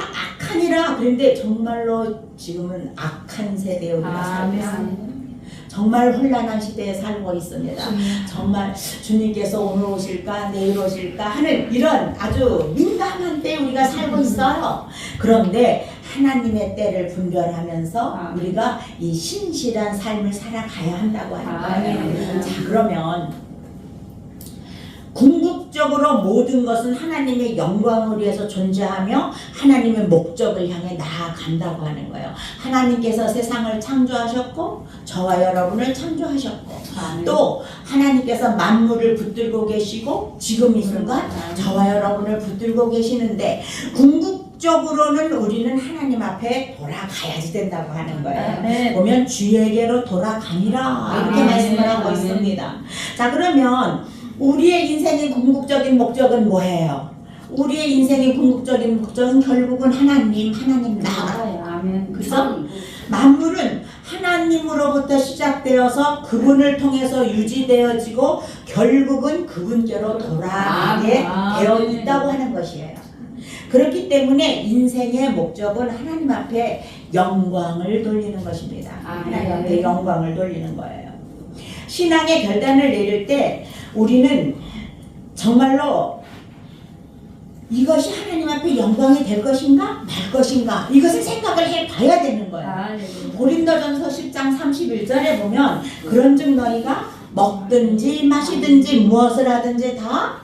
악하니라. 그런데 정말로 지금은 악한 세대에 우리가 살고 있습니다. 정말 혼란한 시대에 살고 있습니다. 정말 주님께서 오늘 오실까 내일 오실까 하는 이런 아주 민감한 때에 우리가 살고 있어요. 그런데 하나님의 때를 분별하면서 우리가 이 신실한 삶을 살아가야 한다고 하는 거예요. 자, 그러면 궁극적으로 모든 것은 하나님의 영광을 위해서 존재하며 하나님의 목적을 향해 나아간다고 하는 거예요. 하나님께서 세상을 창조하셨고 저와 여러분을 창조하셨고 또 하나님께서 만물을 붙들고 계시고 지금 이 순간 저와 여러분을 붙들고 계시는데 궁극적으로는 우리는 하나님 앞에 돌아가야지 된다고 하는 거예요. 보면 주에게로 돌아가니라 이렇게 말씀을 하고 있습니다. 자, 그러면 우리의 인생의 궁극적인 목적은 뭐예요? 우리의 인생의 궁극적인 목적은 결국은 하나님 나아가요. 그죠? 만물은 하나님으로부터 시작되어서 그분을 통해서 유지되어지고 결국은 그분께로 돌아가게 되어 있다고 하는 것이에요. 그렇기 때문에 인생의 목적은 하나님 앞에 영광을 돌리는 것입니다. 하나님 앞에 영광을 돌리는 거예요. 신앙의 결단을 내릴 때 우리는 정말로 이것이 하나님 앞에 영광이 될 것인가 말 것인가 이것을 생각을 해봐야 되는 거예요. 고린도전서 10장 31절에 보면 그런즉 너희가 먹든지 마시든지 무엇을 하든지 다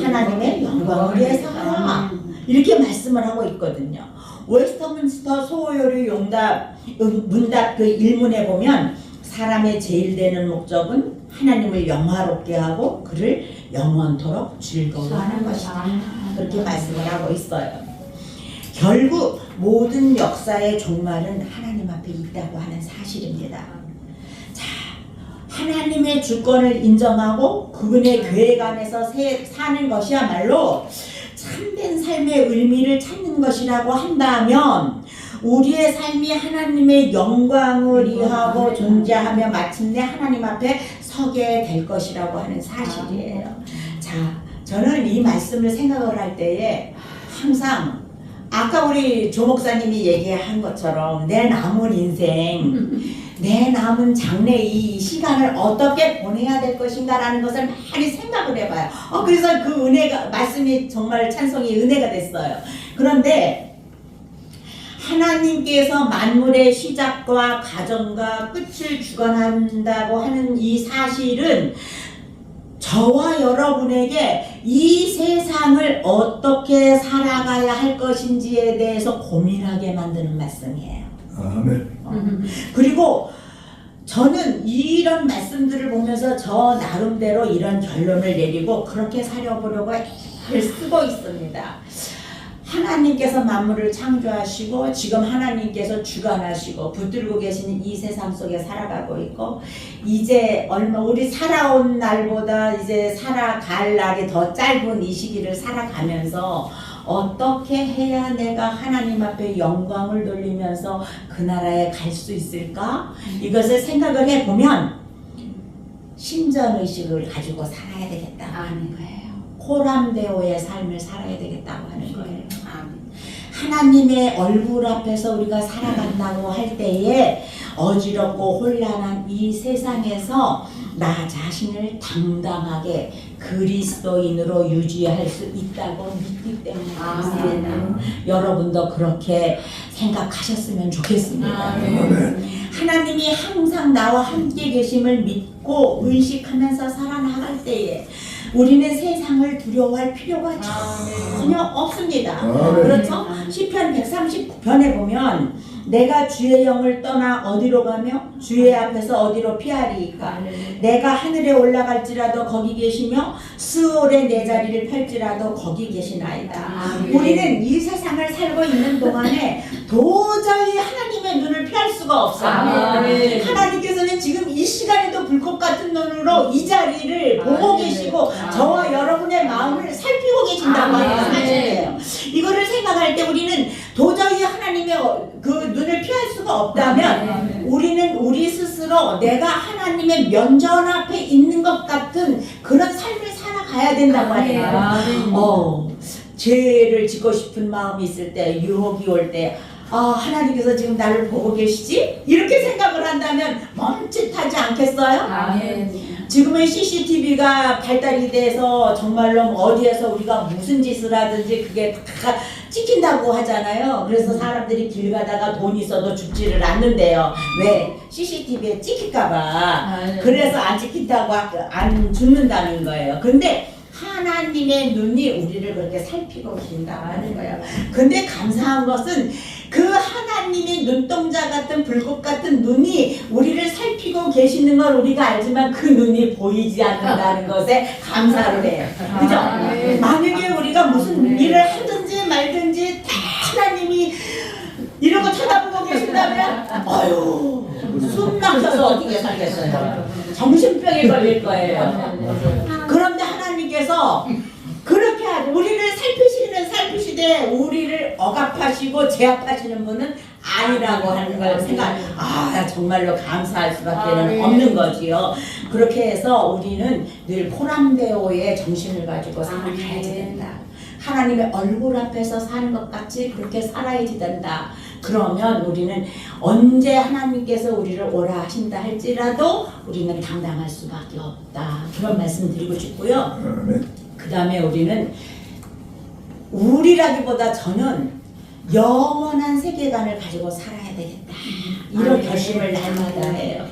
하나님의 영광을 위해서 하라 이렇게 말씀을 하고 있거든요. 웨스터민스터 소요리 문답 그 일문에 보면 사람의 제일 되는 목적은 하나님을 영화롭게 하고 그를 영원토록 즐거워하는 것이다. 그렇게 말씀을 하고 있어요. 결국 모든 역사의 종말은 하나님 앞에 있다고 하는 사실입니다. 자, 하나님의 주권을 인정하고 그분의 계획 안에서 사는 것이야말로 참된 삶의 의미를 찾는 것이라고 한다면 우리의 삶이 하나님의 영광을 위하고 존재하며 마침내 하나님 앞에 서게 될 것이라고 하는 사실이에요. 자, 저는 이 말씀을 생각을 할 때에 항상 아까 우리 조 목사님이 얘기한 것처럼 내 남은 인생 내 남은 장래 이 시간을 어떻게 보내야 될 것인가라는 것을 많이 생각을 해봐요. 그래서 그 은혜가, 말씀이 정말 찬송이 은혜가 됐어요. 그런데 하나님께서 만물의 시작과 가정과 끝을 주관한다고 하는 이 사실은 저와 여러분에게 이 세상을 어떻게 살아가야 할 것인지에 대해서 고민하게 만드는 말씀이에요. 아멘. 그리고 저는 이런 말씀들을 보면서 저 나름대로 이런 결론을 내리고 그렇게 살아보려고 애를 쓰고 있습니다. 하나님께서 만물을 창조하시고 지금 하나님께서 주관하시고 붙들고 계시는 이 세상 속에 살아가고 있고, 이제 우리 살아온 날보다 이제 살아갈 날이 더 짧은 이 시기를 살아가면서 어떻게 해야 내가 하나님 앞에 영광을 돌리면서 그 나라에 갈 수 있을까? 이것을 생각을 해보면 신전의식을 가지고 살아야 되겠다고 하는 거예요. 코람데오의 삶을 살아야 되겠다고 하는 거예요. 하나님의 얼굴 앞에서 우리가 살아간다고 할 때에 어지럽고 혼란한 이 세상에서 나 자신을 당당하게 그리스도인으로 유지할 수 있다고 믿기 때문에 그렇습니다. 여러분도 그렇게 생각하셨으면 좋겠습니다. 하나님이 항상 나와 함께 계심을 믿고 의식하면서 살아나갈 때에 우리는 세상을 두려워할 필요가 전혀 없습니다. 그렇죠? 시편 139편에 보면 내가 주의 영을 떠나 어디로 가며 주의 앞에서 어디로 피하리이까? 내가 하늘에 올라갈지라도 거기 계시며 스올에 내 자리를 펼지라도 거기 계시나이다. 우리는 이 세상을 살고 있는 동안에 도저히 하나님의 눈을 피할 수가 없어요. 하나님께서는 지금 이 시간에도 불꽃 같은 눈으로 이 자리를 보고 계시고 저와 여러분의 마음을 살피고 계신다고 하는 사실이에요. 이거를 생각할 때 우리는 도저히 하나님의 그 눈을 피할 수가 없다면 우리는 우리 스스로 내가 하나님의 면전 앞에 있는 것 같은 그런 삶을 살아가야 된다고 하네요. 죄를 짓고 싶은 마음이 있을 때, 유혹이 올 때, 하나님께서 지금 나를 보고 계시지? 이렇게 생각을 한다면 멈칫하지 않겠어요? 지금은 CCTV가 발달이 돼서 정말로 어디에서 우리가 무슨 짓을 하든지 그게 다 찍힌다고 하잖아요. 그래서 사람들이 길 가다가 돈 있어도 죽지를 않는데요. 왜? CCTV에 찍힐까봐. 그래서 안 찍힌다고 안 죽는다는 거예요. 근데 하나님의 눈이 우리를 그렇게 살피고 계신다고 하는 거예요. 근데 감사한 것은 그 하나님의 눈동자 같은 불꽃 같은 눈이 우리를 살피고 계시는 걸 우리가 알지만 그 눈이 보이지 않는다는 것에 감사를 해요. 그죠? 만약에 우리가 무슨 일을 하든지 말든지 다 하나님이 이러고 쳐다보고 계신다면 숨 막혀서 어떻게 살겠어요? 정신병에 걸릴 거예요. 그런데 하나님께서 그렇게 우리를 살피시되 우리를 억압하시고 제압하시는 분은 아니라고 하는 걸 정말로 감사할 수밖에 없는 거지요. 그렇게 해서 우리는 늘 코람데오의 정신을 가지고 살아가야지 된다. 하나님의 얼굴 앞에서 사는 것 같이 그렇게 살아야지 된다. 그러면 우리는 언제 하나님께서 우리를 오라 하신다 할지라도 우리는 당당할 수밖에 없다. 그런 말씀 드리고 싶고요. 그 다음에 우리라기보다 저는 영원한 세계관을 가지고 살아야 되겠다. 이런 결심을 날마다 해요.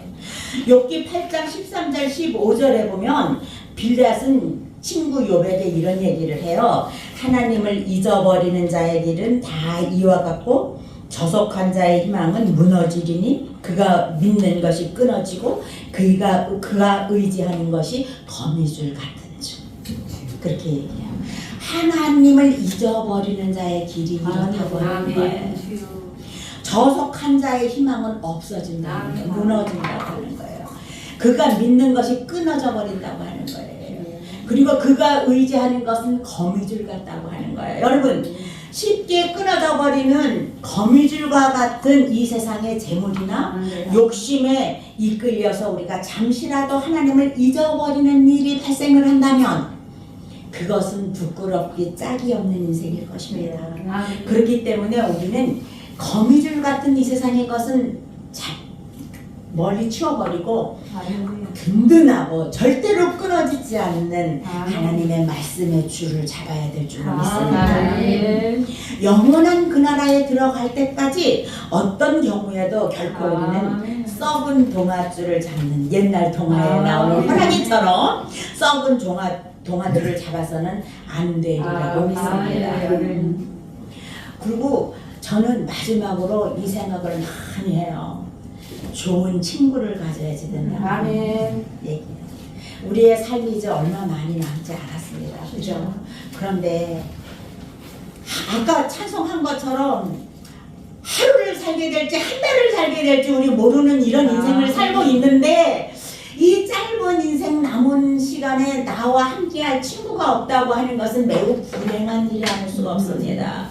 욥기 8장 13절 15절에 보면 빌닷은 친구 욥에게 이런 얘기를 해요. 하나님을 잊어버리는 자의 길은 다 이와 같고 저속한 자의 희망은 무너지리니 그가 믿는 것이 끊어지고 그가 의지하는 것이 거미줄 같은 줄. 그렇게 얘기해요. 하나님을 잊어버리는 자의 길이 이렇다고 하는 거예요. 저속한 자의 희망은 없어진다는 거예요. 무너진다고 하는 거예요. 그가 믿는 것이 끊어져 버린다고 하는 거예요. 그리고 그가 의지하는 것은 거미줄 같다고 하는 거예요. 여러분, 쉽게 끊어져 버리는 거미줄과 같은 이 세상의 재물이나 욕심에 이끌려서 우리가 잠시라도 하나님을 잊어버리는 일이 발생을 한다면 그것은 부끄럽기 짝이 없는 인생일 것입니다. 그렇기 때문에 우리는 거미줄 같은 이 세상의 것은 멀리 치워버리고 든든하고 절대로 끊어지지 않는 하나님의 말씀의 줄을 잡아야 될 줄로 믿습니다. 영원한 그 나라에 들어갈 때까지 어떤 경우에도 결코 우리는 썩은 동아줄을 잡는, 옛날 동화에 나오는 호랑이처럼 썩은 동아들을 잡아서는 안 되리라고 믿습니다. 그리고 저는 마지막으로 이 생각을 많이 해요. 좋은 친구를 가져야지 된다. 얘기해요. 우리의 삶이 이제 얼마 많이 남지 않았습니다. 그죠? 그런데 아까 찬송한 것처럼 하루를 살게 될지 한 달을 살게 될지 우리 모르는 이런 인생을 살고 있는데, 이 짧은 인생 남은 시간에 나와 함께할 친구가 없다고 하는 것은 매우 불행한 일이 아닐 수가 없습니다.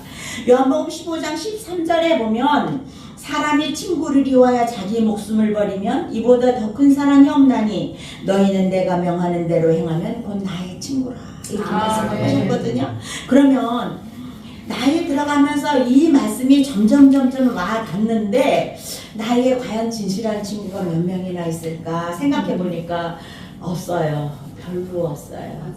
요한복음 15장 13절에 보면 사람이 친구를 이루어야 자기 목숨을 버리면 이보다 더 큰 사랑이 없나니 너희는 내가 명하는 대로 행하면 곧 나의 친구라, 이렇게 말씀하셨거든요. 그러면 나이에 들어가면서 이 말씀이 점점 와 닿는데, 나에게 과연 진실한 친구가 몇 명이나 있을까 생각해 보니까 없어요. 별로 없어요.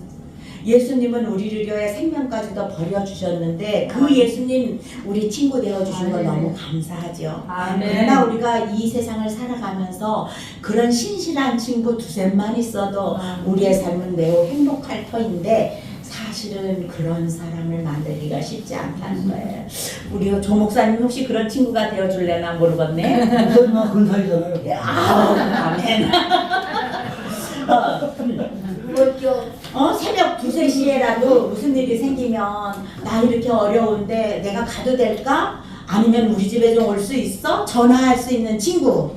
예수님은 우리를 위해 생명까지도 버려주셨는데 그 예수님 우리 친구 되어주신 거 너무 감사하죠. 그러나 우리가 이 세상을 살아가면서 그런 신실한 친구 두셋만 있어도 우리의 삶은 매우 행복할 터인데, 사실은 그런 사람을 만들기가 쉽지 않다는 거예요. 우리 조 목사님 혹시 그런 친구가 되어줄래나 모르겠네. 목사님은 그런 사이잖아요. 아멘. 새벽 2, 3시에라도 무슨 일이 생기면 나 이렇게 어려운데 내가 가도 될까? 아니면 우리 집에 좀 올 수 있어? 전화할 수 있는 친구.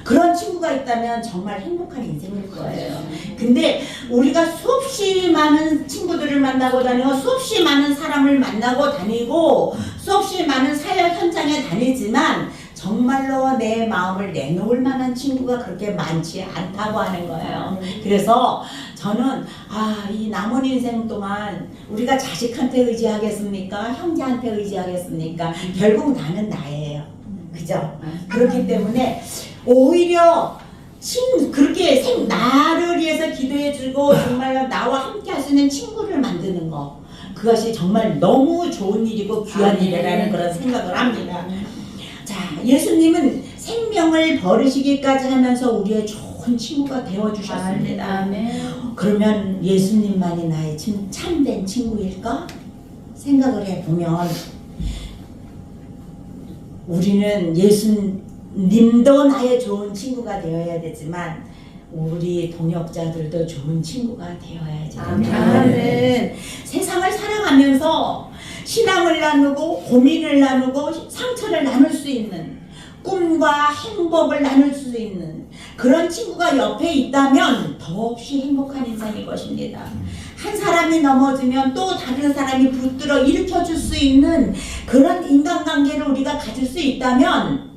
그런 친구가 있다면 정말 행복한 인생일 거예요. 근데 우리가 수없이 많은 친구들을 만나고 다니고 수없이 많은 사람을 만나고 다니고 수없이 많은 사역 현장에 다니지만 정말로 내 마음을 내놓을 만한 친구가 그렇게 많지 않다고 하는 거예요. 그래서 저는 이 남은 인생 동안 우리가 자식한테 의지하겠습니까? 형제한테 의지하겠습니까? 결국 나는 나예요. 그죠? 그렇기 때문에 오히려 그렇게 나를 위해서 기도해주고 정말 나와 함께 할 수 있는 친구를 만드는 거, 그것이 정말 너무 좋은 일이고 귀한 일이라는 그런 생각을 합니다. 자, 예수님은 생명을 버리시기까지 하면서 우리의 좋은 친구가 되어주셨습니다. 그러면 예수님만이 나의 참된 친구일까? 생각을 해보면 우리는 예수님도 나의 좋은 친구가 되어야 되지만 우리 동역자들도 좋은 친구가 되어야지 됩니다. 세상을 살아가면서 신앙을 나누고 고민을 나누고 상처를 나눌 수 있는, 꿈과 행복을 나눌 수 있는 그런 친구가 옆에 있다면 더없이 행복한 인생일 것입니다. 한 사람이 넘어지면 또 다른 사람이 붙들어 일으켜줄 수 있는 그런 인간관계를 우리가 가질 수 있다면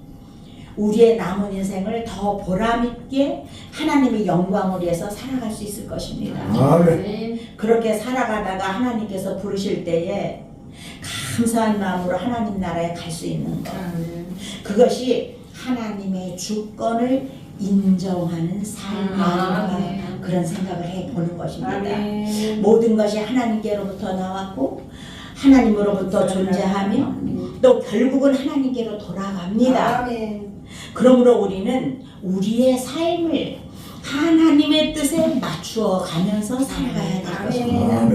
우리의 남은 인생을 더 보람있게 하나님의 영광을 위해서 살아갈 수 있을 것입니다. 그렇게 살아가다가 하나님께서 부르실 때에 감사한 마음으로 하나님 나라에 갈 수 있는 것, 그것이 하나님의 주권을 인정하는 삶이 아닌가, 그런 생각을 해보는 것입니다. 모든 것이 하나님께로부터 나왔고 하나님으로부터 존재하며 또 결국은 하나님께로 돌아갑니다. 그러므로 우리는 우리의 삶을 하나님의 뜻에 맞추어 가면서 살아가야 될 것입니다.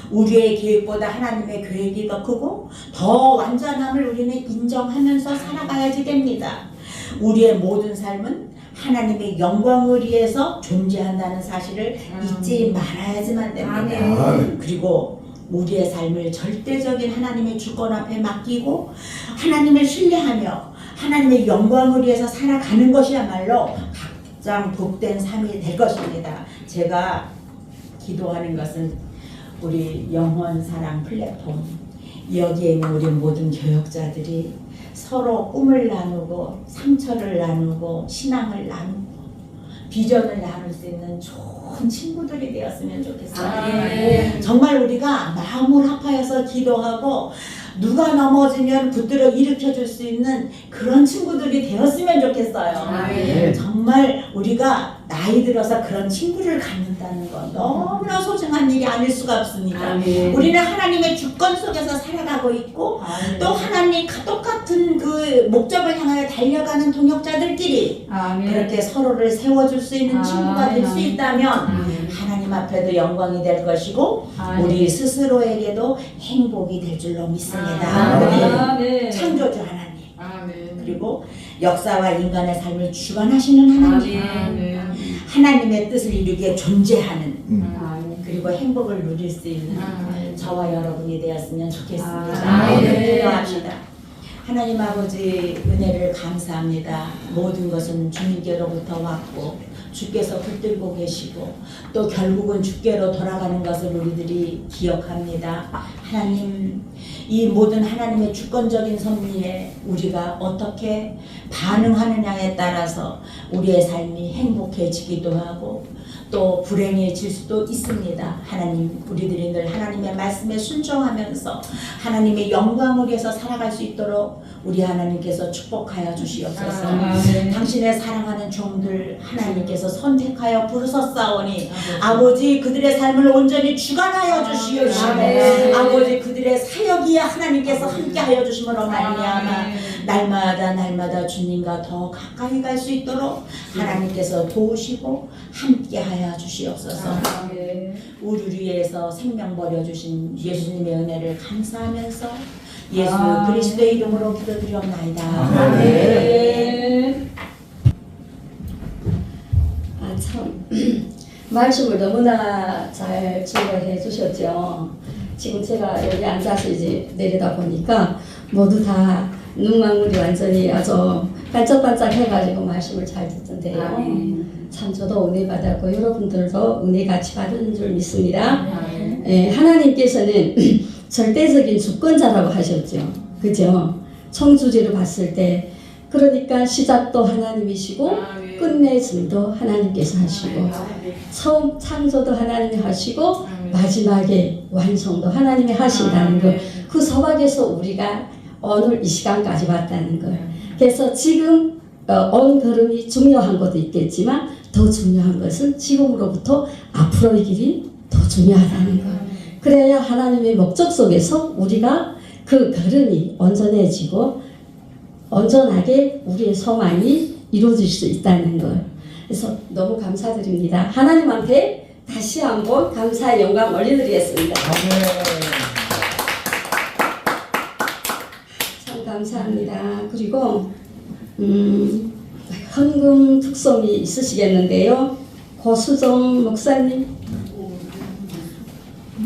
우리의 계획보다 하나님의 계획이 더 크고 더 완전함을 우리는 인정하면서 살아가야지 됩니다. 우리의 모든 삶은 하나님의 영광을 위해서 존재한다는 사실을 잊지 말아야지만 됩니다. 그리고 우리의 삶을 절대적인 하나님의 주권 앞에 맡기고 하나님을 신뢰하며 하나님의 영광을 위해서 살아가는 것이야말로 가장 복된 삶이 될 것입니다. 제가 기도하는 것은 우리 영혼사랑 플랫폼, 여기에 있는 우리 모든 교역자들이 서로 꿈을 나누고 상처를 나누고 신앙을 나누고 비전을 나눌 수 있는 좋은 친구들이 되었으면 좋겠어요. 정말 우리가 마음을 합하여서 기도하고 누가 넘어지면 붙들어 일으켜 줄 수 있는 그런 친구들이 되었으면 좋겠어요. 아멘. 정말 우리가 나이 들어서 그런 친구를 갖는다는 건 너무나 소중한 일이 아닐 수가 없습니다. 아멘. 우리는 하나님의 주권 속에서 살아가고 있고 또 하나님과 똑같은 그 목적을 향하여 달려가는 동역자들끼리 그렇게 서로를 세워줄 수 있는 친구가 될 수 있다면 하나님 앞에도 영광이 될 것이고 우리 스스로에게도 행복이 될 줄로 믿습니다. 우리 창조주 하나님 그리고 역사와 인간의 삶을 주관하시는 하나님 하나님의 뜻을 이루기에 존재하는 그리고 행복을 누릴 수 있는 저와 여러분이 되었으면 좋겠습니다. 기도합시다. 하나님 아버지 은혜를 감사합니다. 모든 것은 주님께로부터 왔고 주께서 붙들고 계시고 또 결국은 주께로 돌아가는 것을 우리들이 기억합니다. 하나님 이 모든 하나님의 주권적인 섭리에 우리가 어떻게 반응하느냐에 따라서 우리의 삶이 행복해지기도 하고 또 불행해질 수도 있습니다. 하나님 우리들이 늘 하나님의 말씀에 순종하면서 하나님의 영광을 위해서 살아갈 수 있도록 우리 하나님께서 축복하여 주시옵소서. 당신의 사랑하는 종들 하나님께서 선택하여 부르셨사오니 아버지 그들의 삶을 온전히 주관하여 주시옵시고 아버지 그들의 사역이야 하나님께서 함께하여 주심으로 말미암아 날마다 주님과 더 가까이 갈 수 있도록 하나님께서 도우시고 함께하여 주시옵소서. 우리를 위해서 생명 버려주신 예수님의 은혜를 감사하면서 예수 그리스도의 이름으로 기도드리옵나이다. 아멘. 참 말씀을 너무나 잘 증거해 주셨죠. 지금 제가 여기 앉아서 이제 내리다 보니까 모두 다 눈망울이 완전히 아주 반짝반짝 해가지고 말씀을 잘 듣던데요. 참 저도 은혜 받았고 여러분들도 은혜 같이 받은 줄 믿습니다. 하나님께서는 절대적인 주권자라고 하셨죠. 그죠? 청주제로 봤을 때 그러니까 시작도 하나님이시고 끝맺음도 하나님께서 하시고 처음 창조도 하나님이 하시고 마지막에 완성도 하나님이 하신다는 것, 그 서막에서 우리가 오늘 이 시간까지 왔다는 걸. 그래서 지금 온 걸음이 중요한 것도 있겠지만 더 중요한 것은 지금으로부터 앞으로의 길이 더 중요하다는 것. 그래야 하나님의 목적 속에서 우리가 그 걸음이 온전해지고 온전하게 우리의 소망이 이루어질 수 있다는 걸. 그래서 너무 감사드립니다. 하나님한테 다시 한번 감사의 영광 올려드리겠습니다. 참 감사합니다. 그리고 헌금 특송이 있으시겠는데요. 고수정 목사님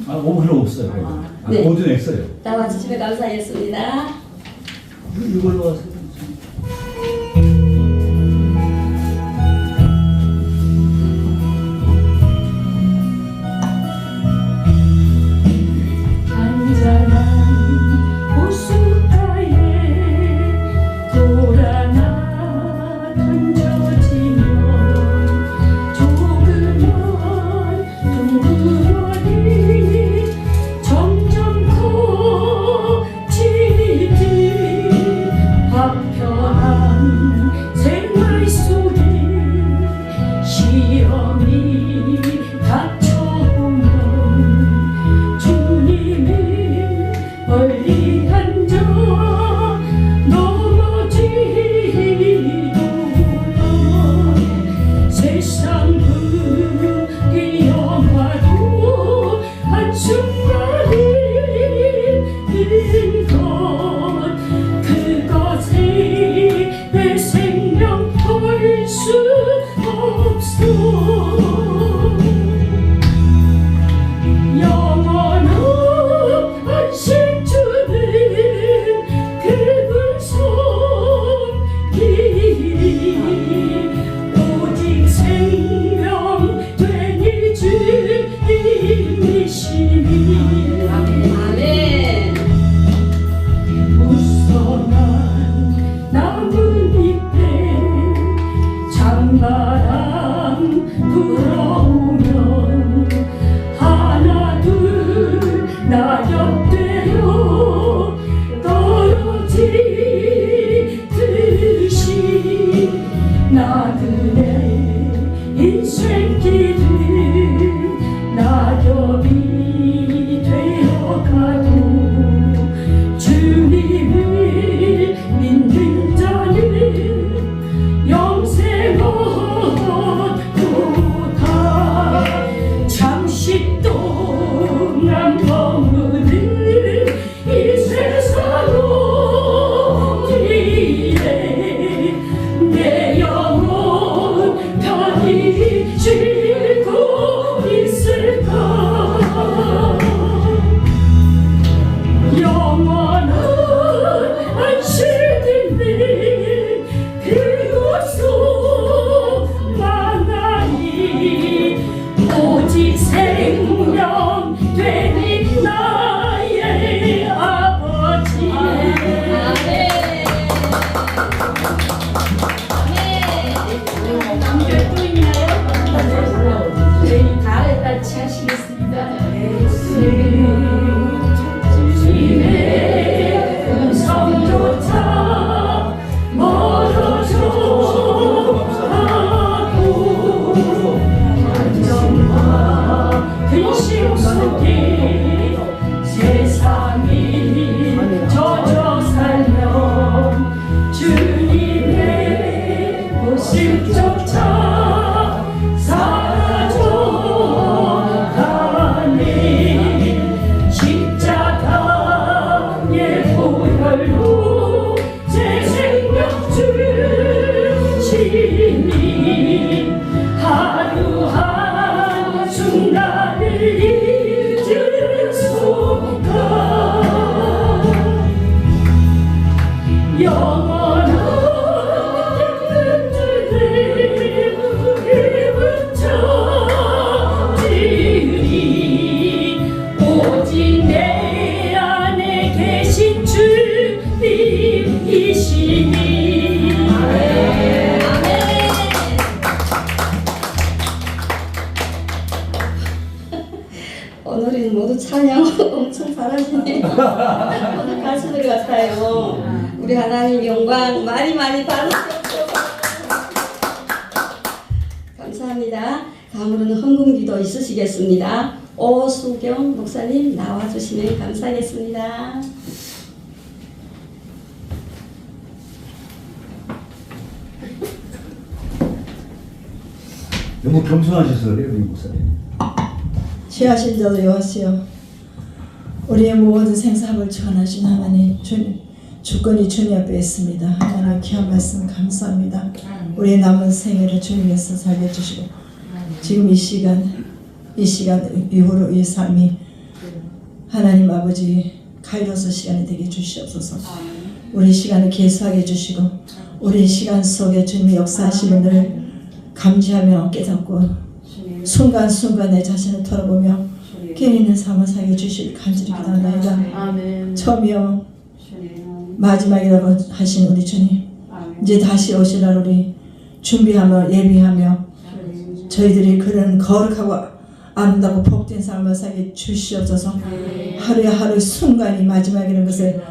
뭐 필요 없어요. 네. 모두 냈어요. 나와주시면 감사하겠습니다. 이걸로 하세요. 오직 생명 오늘은 모두 찬양 엄청 잘하시네요. 오늘 가수들 같아요. 우리 하나님 영광 많이 많이 받으시옵소서. 감사합니다. 다음으로는 헌금기도 있으시겠습니다. 오수경 목사님 나와주시면 감사하겠습니다. 너무 겸손하셔서 그래요, 우리 목사님. 취하신 자도 여호와시여, 우리의 모든 생사를 전하신 하나님, 주권이 주님 앞에 있습니다. 하나님 귀한 말씀 감사합니다. 우리의 남은 생애를 주님께서 살려주시고 지금 이 시간 이후로 이 삶이 하나님 아버지 카이로스 시간이 되게 주시옵소서. 우리 시간을 계수하게 해주시고 우리 시간 속에 주님의 역사하심을 늘 감지하며 깨닫고 순간순간 내 자신을 돌아보며 깨어 있는 삶을 살게 주실 간절히 기도합니다. 처음이요 마지막이라고 하신 우리 주님, 이제 다시 오실 날 우리 준비하며 예비하며 저희들이 그런 거룩하고 아름답고 복된 삶을 살게 주시옵소서. 하루에 하루 순간이 마지막이라는 것을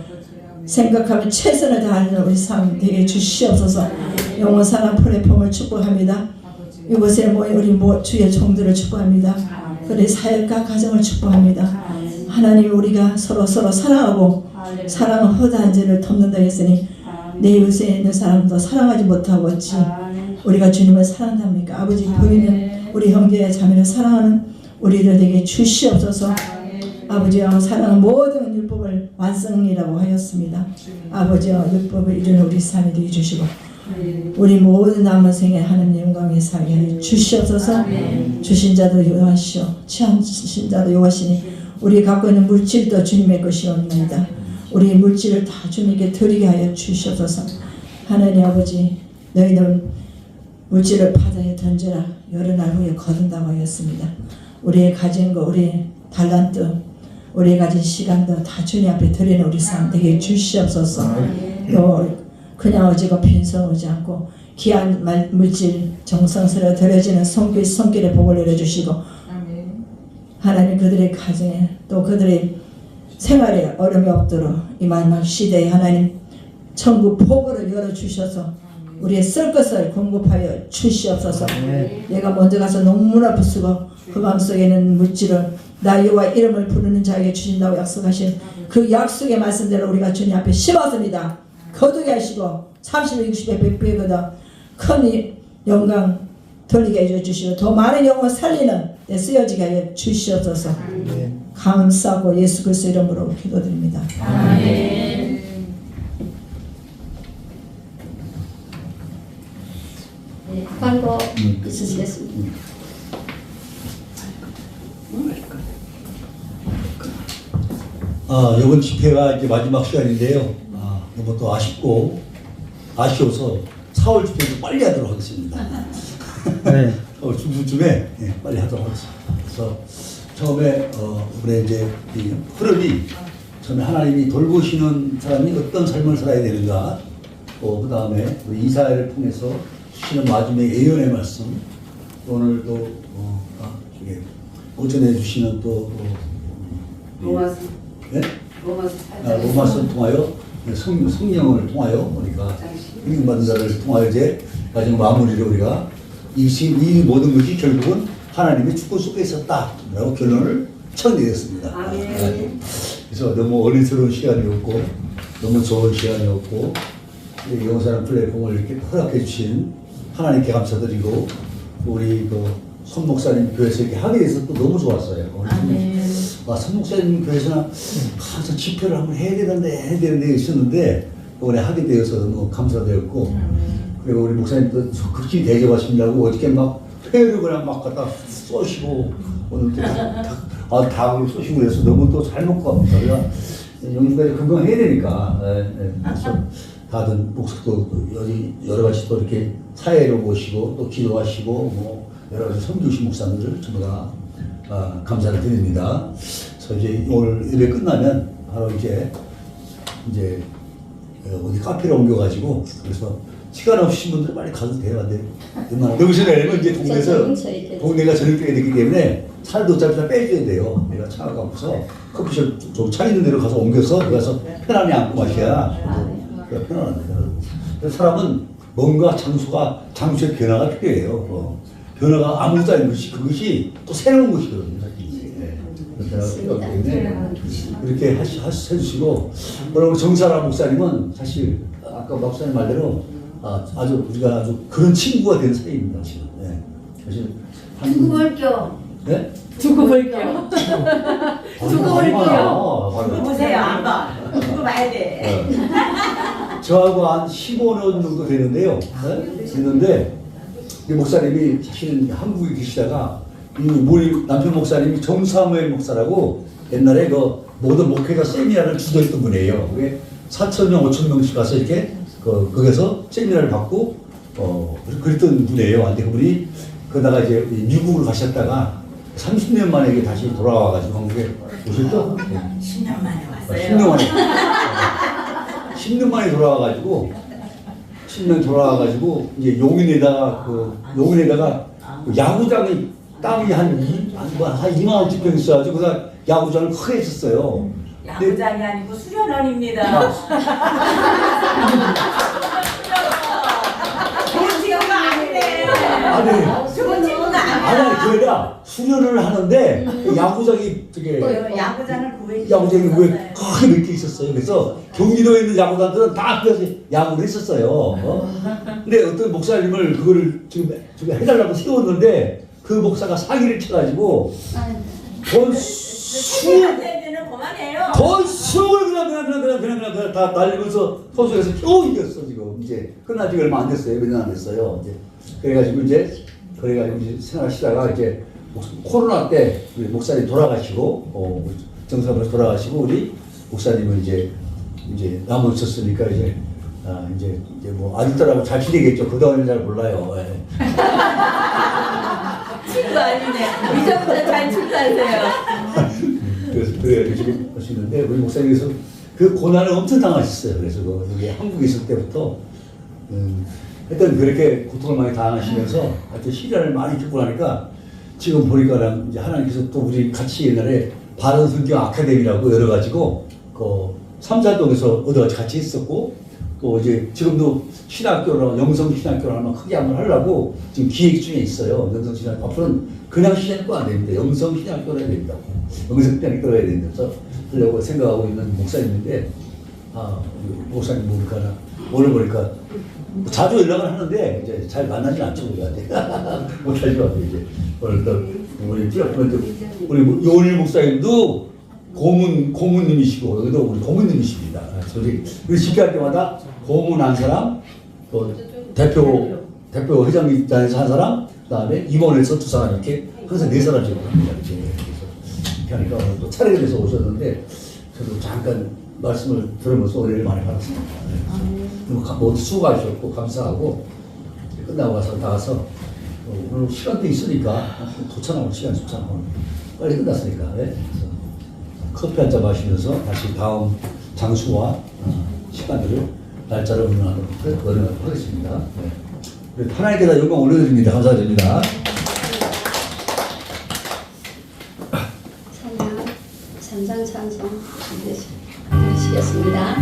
생각하며 최선을 다하는 우리 삶 되게 주시옵소서. 영원 사랑 플랫폼을 축복합니다. 이곳에 모인 우리 주의 종들을 축복합니다. 그의 사역과 가정을 축복합니다. 하나님, 우리가 서로 사랑하고 사랑은 허다한 죄를 덮는다 했으니 내 이웃에 있는 사람도 사랑하지 못하고 어찌 우리가 주님을 사랑합니까? 아버지, 보이는 우리 형제 자매를 사랑하는 우리들 되게 주시옵소서. 아버지여, 사랑은 모든 율법을 완성이라고 하였습니다. 아버지여, 율법을 이루는 우리 삶이 되게 주시고 우리 모든 남은 생에 하나님 영광에 살게 하여 주시옵소서. 주신 자도 여호와시오, 취하신 자도 여호와시니 우리 갖고 있는 물질도 주님의 것이옵나이다. 우리 물질을 다 주님께 드리게 하여 주시옵소서. 하나님 아버지, 너희는 물질을 바다에 던져라 여러 날 후에 거둔다고 하였습니다. 우리의 가진 것, 우리의 달란트, 우리의 가진 시간도 다 주님 앞에 드리는 우리 삶 되게 주시옵소서. 또 그냥 어지고 빈손 오지 않고 귀한 물질 정성스레 드려지는 손길에 복을 내려주시고 하나님 그들의 가정에 또 그들의 생활에 어려움이 없도록 이 마지막 시대에 하나님 천국 복으로 열어주셔서 우리의 쓸 것을 공급하여 주시옵소서. 내가 먼저 가서 농문을 부수고 그 마음속에는 물질을 나 여호와 이름을 부르는 자에게 주신다고 약속하신 그 약속의 말씀대로 우리가 주님 앞에 심었습니다. 거두게 하시고 30에 60에 100배보다 큰 영광 돌리게 해주시고 더 많은 영혼 살리는 데 쓰여지게 하여 주시옵소서. 감사하고 예수 그리스도 이름으로 기도드립니다. 아멘. 네, 광고 있으시겠습니다. 이번 집회가 이제 마지막 시간인데요. 너무 또 아쉬워서 4월 집회도 빨리 하도록 하겠습니다. 네. 4월 중순쯤에 빨리 하도록 하겠습니다. 그래서 처음에 이번에 이제 이 흐름이 처음에 하나님이 돌보시는 사람이 어떤 삶을 살아야 되는가, 또 그 다음에 우리 이사야를 통해서 주시는 마지막 예언의 말씀, 오늘 또 오전에 주시는 또 로마서, 네? 로마서 통하여 성령을 통하여 우리가 믿음받은 자를 통하여 이제 마지막 마무리를 우리가 이 모든 것이 결국은 하나님의 축복 속에 있었다라고 결론을 쳐내렸습니다. 그래서 너무 어린스러운 시간이었고 너무 좋은 시간이었고 영사랑 플랫폼을 이렇게 허락해 주신 하나님께 감사드리고 우리 손 목사님 교회에서 이렇게 하게 돼서 또 너무 좋았어요. 손 목사님 교회에서는 가서 집회를 한번 해야 되는데 있었는데 이번에 하게 되어서 너무 감사되었고 그리고 우리 목사님도 극진히 대접하신다고 어저께 막 회를 그냥 막 갖다 쏘시고 오늘 또 닭을 쏘시고 그래서 너무 또 잘 먹고 갑니다. 그래서 영주까지 건강해야 되니까 그래서 다들 목사도 여러 가지 또 이렇게 사회로 모시고 또 기도하시고 뭐 여러 가지 섬기신 목사님들 전부 다 감사를 드립니다. 그래서 이제 오늘 예배 끝나면 바로 이제 어디 카페로 옮겨가지고 그래서 시간 없으신 분들 빨리 가도 돼요. 안 돼요? 여기서 내려면 이제 동네가 저녁때가 되기 때문에 차를 어차피 다 빼줘야 돼요. 내가 차가 가고서 커피숍 차 있는 데로 가서 옮겨서 가서 편안히 앉고 마셔야 편안합니다. 그래서 사람은 뭔가 장소의 변화가 필요해요. 변화가 아무것도 아닌 것이 그것이 또 새로운 것이거든요. 변화가 필요하기 때문에 이렇게 해주시고, 여러분 정사라 목사님은 사실 아까 목사님 말대로 아주 우리가 아주 그런 친구가 된 사이입니다. 지금. 네. 사실 두고 볼게요. 네? 두고 볼게요. 두고 볼게요. 두고 보세요. 한번. 두고 봐야 돼. 저하고 한 15년 정도 되는데요. 네? 됐는데 이 목사님이 사실은 한국에 계시다가 우리 남편 목사님이 정사무엘 목사라고 옛날에 그 모든 목회자 세미나를 주도했던 분이에요. 그게 4,000명, 5,000명씩 가서 이렇게 거기서 세미나를 받고 그랬던 분이에요. 근데 그분이 그러다가 이제 미국으로 가셨다가 30년 만에 이게 다시 돌아와가지고 한국에 오셨죠? 10년 만에 왔어요. 10년 만에. 10년 만에 돌아와가지고 10년 돌아와가지고 이제 용인에다가 야구장이 땅이 한 2만 원쯤 평 있어가지고 그 야구장을 크게 했었어요. 야구장이 아니고 수련원입니다. 좋은 친구가 아니네. 아니, 좋은 친구가 아니야. 아니 그게가 수련을 하는데 그 야구장이 되게 야구장을 구해. 야구장이 왜 크게 몇 개 있었어요. 그래서 경기도에 있는 야구단들은 다 그래서 야구를 했었어요. 근데 어떤 목사님을 그거를 지금 해달라고 세웠는데 그 목사가 사기를 쳐가지고 돈 수억을 그냥 다 날리면서 소속에서 겨우 이겼어. 지금 이제 끝난 지 얼마 안 됐어요. 몇 년 안 됐어요. 이제 그래가지고 이제 생활하시다가 이제 코로나 때 우리 목사님 돌아가시고 정사님으로 돌아가시고 우리 목사님은 이제 남으셨으니까 이제 뭐 아들들하고 잘 지내겠죠. 그동안은 잘 몰라요. 예. 친구 아니네. 이제부터 잘 친구하세요. 그래서 지금 하시는데 우리 목사님께서 그 고난을 엄청 당하셨어요. 그래서 여기 한국에 있을 때부터 하여튼 그렇게 고통을 많이 당하시면서 하여튼 시련을 많이 겪고 나니까 지금 보니까 이제 하나님께서 또 우리 같이 옛날에 바른 성경 아카데미라고 열어가지고 그 삼사동에서 같이 했었고 또 이제 지금도 신학교로 영성 신학교를 한번 크게 한번 하려고 지금 기획 중에 있어요. 영성 신학교 앞으로는 그냥 신학교 안 됩니다. 영성 신학교를 해야 됩니다. 영성 신학교를 해야 된다서 하려고 생각하고 있는 목사님인데 목사님 보니까 오늘 보니까 자주 연락을 하는데 이제 잘 만나진 않죠 우리가. 못하죠 이제 오늘 또 우리 요일 목사님도 고문님이시고 여기도 우리 고문님이십니다. 우리 집회할 때마다 고문 한 사람, 또 대표 회장 입장에서 한 사람, 그다음에 임원에서 2사람 이렇게 항상 4사람씩 합니다. 이렇게 하니까 오늘 또 차례가 돼서 오셨는데 저도 잠깐 말씀을 들으면서 은혜를 많이 받았습니다. 모두 수고하셨고 감사하고 끝나고 나가서 오늘 시간도 있으니까 도착하고 시간 좋잖아. 빨리 끝났으니까. 네? 그래서 커피 한잔 마시면서 다시 다음 장수와 시간들을 날짜를 의논하도록 하겠습니다. 네. 하나님께 다 영광 올려드립니다. 감사드립니다. 찬양, 찬송 드리시겠습니다.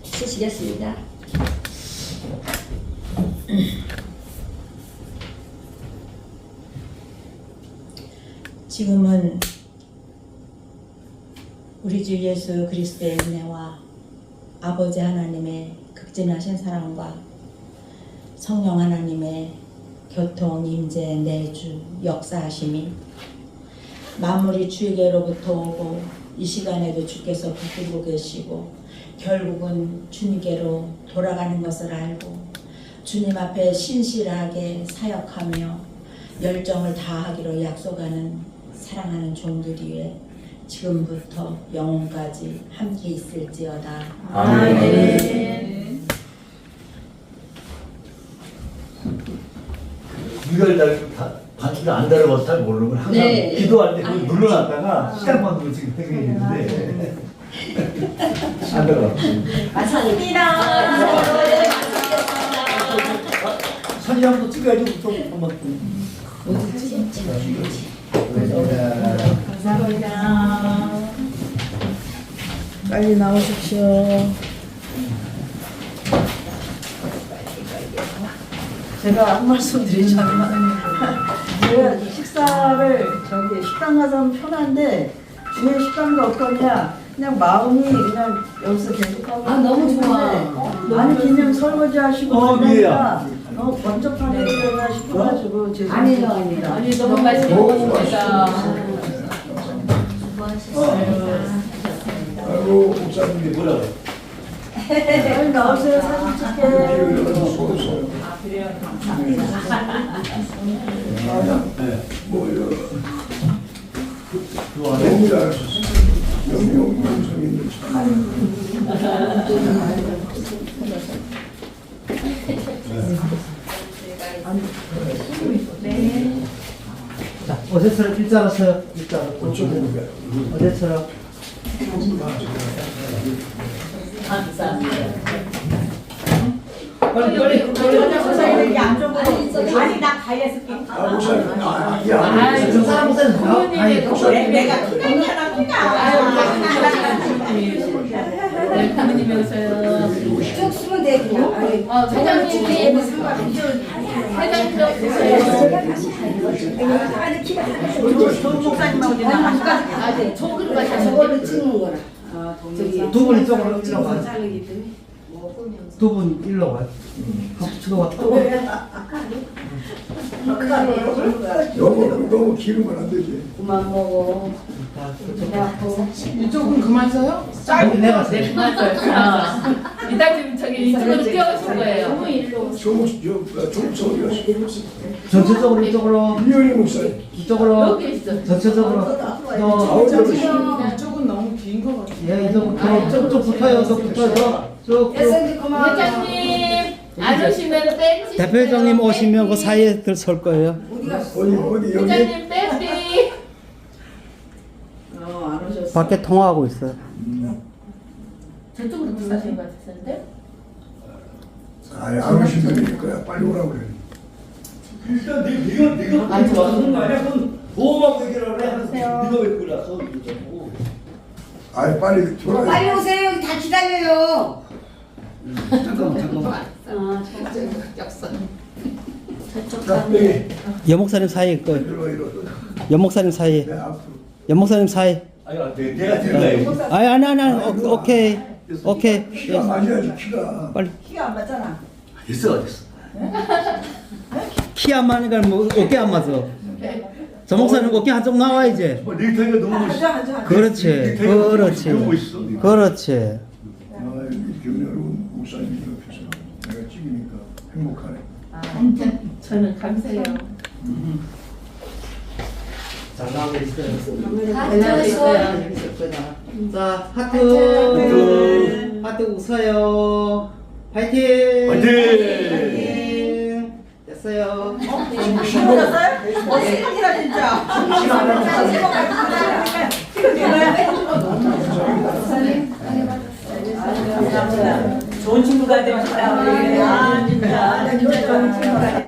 쓰시겠습니다. 지금은 우리 우리 주 예수 그리스도의 은혜와 아버지 하나님의 극진하신 사랑과 성령 하나님의 교통, 임재, 내주, 역사하심이 만물이 주에게로부터 오고 이 시간에도 주께서 붙들고 계시고 결국은 주님께로 돌아가는 것을 알고 주님 앞에 신실하게 사역하며 열정을 다하기로 약속하는 사랑하는 종들 위해 지금부터 영원까지 함께 있을지어다. 아멘. 이걸 반주를 안 달아봐서 잘 모르는 항상 네. 기도할 때 그걸 눌러놨다가 시간만 두고 지금 생각했는데 안 달아봤어. 사진 한번 찍어야지 또 한번 감사합니다. 빨리 나오십시오. 제가 한 말씀 드리자면 제가 식사를 저기 식당 가서 하면 편한데 주의 식당도 어떠냐 그냥 마음이 그냥 여기서 계속하고 너무 좋아. 아니 그냥 설거지 하시고 미애야. 너무 번쩍하게 되나 싶어가지고 아니요, 아니요. 아니, 너무 맛있게 먹었습니다. 아이고 목사님이 뭐라 그래? 빨리 나오세요 사진 찍게. 뭐요? 너무 잘하셨어요. 영영 목사님들 참. 자, 어제처럼 일자라서요. 일자로. 어쩌고 그래. 어제처럼. 빨리 빨리. 목사님이 안쪽으로 아니 나 가야 쓸게. 아 목사님 아이, 야. 저 사람 목사님 부모님의 아니, 내가 부모님이 오세요. 쭉 쓰면 돼 그냥. 회장님이 회장님도 오세요. 좋은 목사님하고 지나가니까 네, 저기로 가셔서 저거를 찍는 거라. 두 분 이쪽으로 일로 와. 두 분 일로 와. 저도 와. 너무 기르면 안 되지. 그만 먹어. 이쪽은 그만 써요? 여기 내가 네, 그만 써요. 이따 지금 저기 이쪽으로 뛰어오실 거예요. 조목성이었어. 전체적으로 이쪽으로 이현희 목사님. 이쪽으로 여기 있어. 전체적으로 너 이쪽은 너무 긴 거 같아요. 예, 이쪽으로 쭉쭉 붙어요. 쭉 붙어요. 쭉. 회장님 안 오시면 뺀지. 대표회장님 오시면 그 사이에 설 거예요. 어디 여기. 회장님 뺀지. 안 오셨어. 밖에 통화하고 있어요. 저쪽으로 들어가신 것 같았는데. 아니 안 오신 분일 거야. 빨리 오라고 그래. 일단 네가 아, 저- 하는 거 아니야? 그건 보호막 얘기를 해. 네가 왜 그랬어? 아이 빨리 돌아. 빨리 오세요. 여기 다 기다려요. 잠깐만. 여기 여목사님 사이에 거예요. 이리로. 여목사님 사이에. 내 앞으로. 여목사님 사이. 아니 내가 들어가요. 아니. 오케이. 오케이. 키가 맞아야지 키가. 빨리. 키가 안 맞잖아. 됐어. 키 안 맞으니까 뭐 어깨 안 맞아. 저 목사님 어깨 한쪽 나와 이제. 뭐 넥타이가 너무 앉아. 그렇지. 그렇지. 너무 멋있어. 그렇지. 아 여러분 목사님 옆에서 내가 찍으니까 행복하네. 저는 감사해요. 잘 나오고 있어요. 잘 있어요. 자, 하트. 하트 웃어요. 파이팅. 화이팅! 됐어요. 신고졌어요? 신기라 진짜. 좋은 친구가 됩시다. 진짜 좋은 친구가.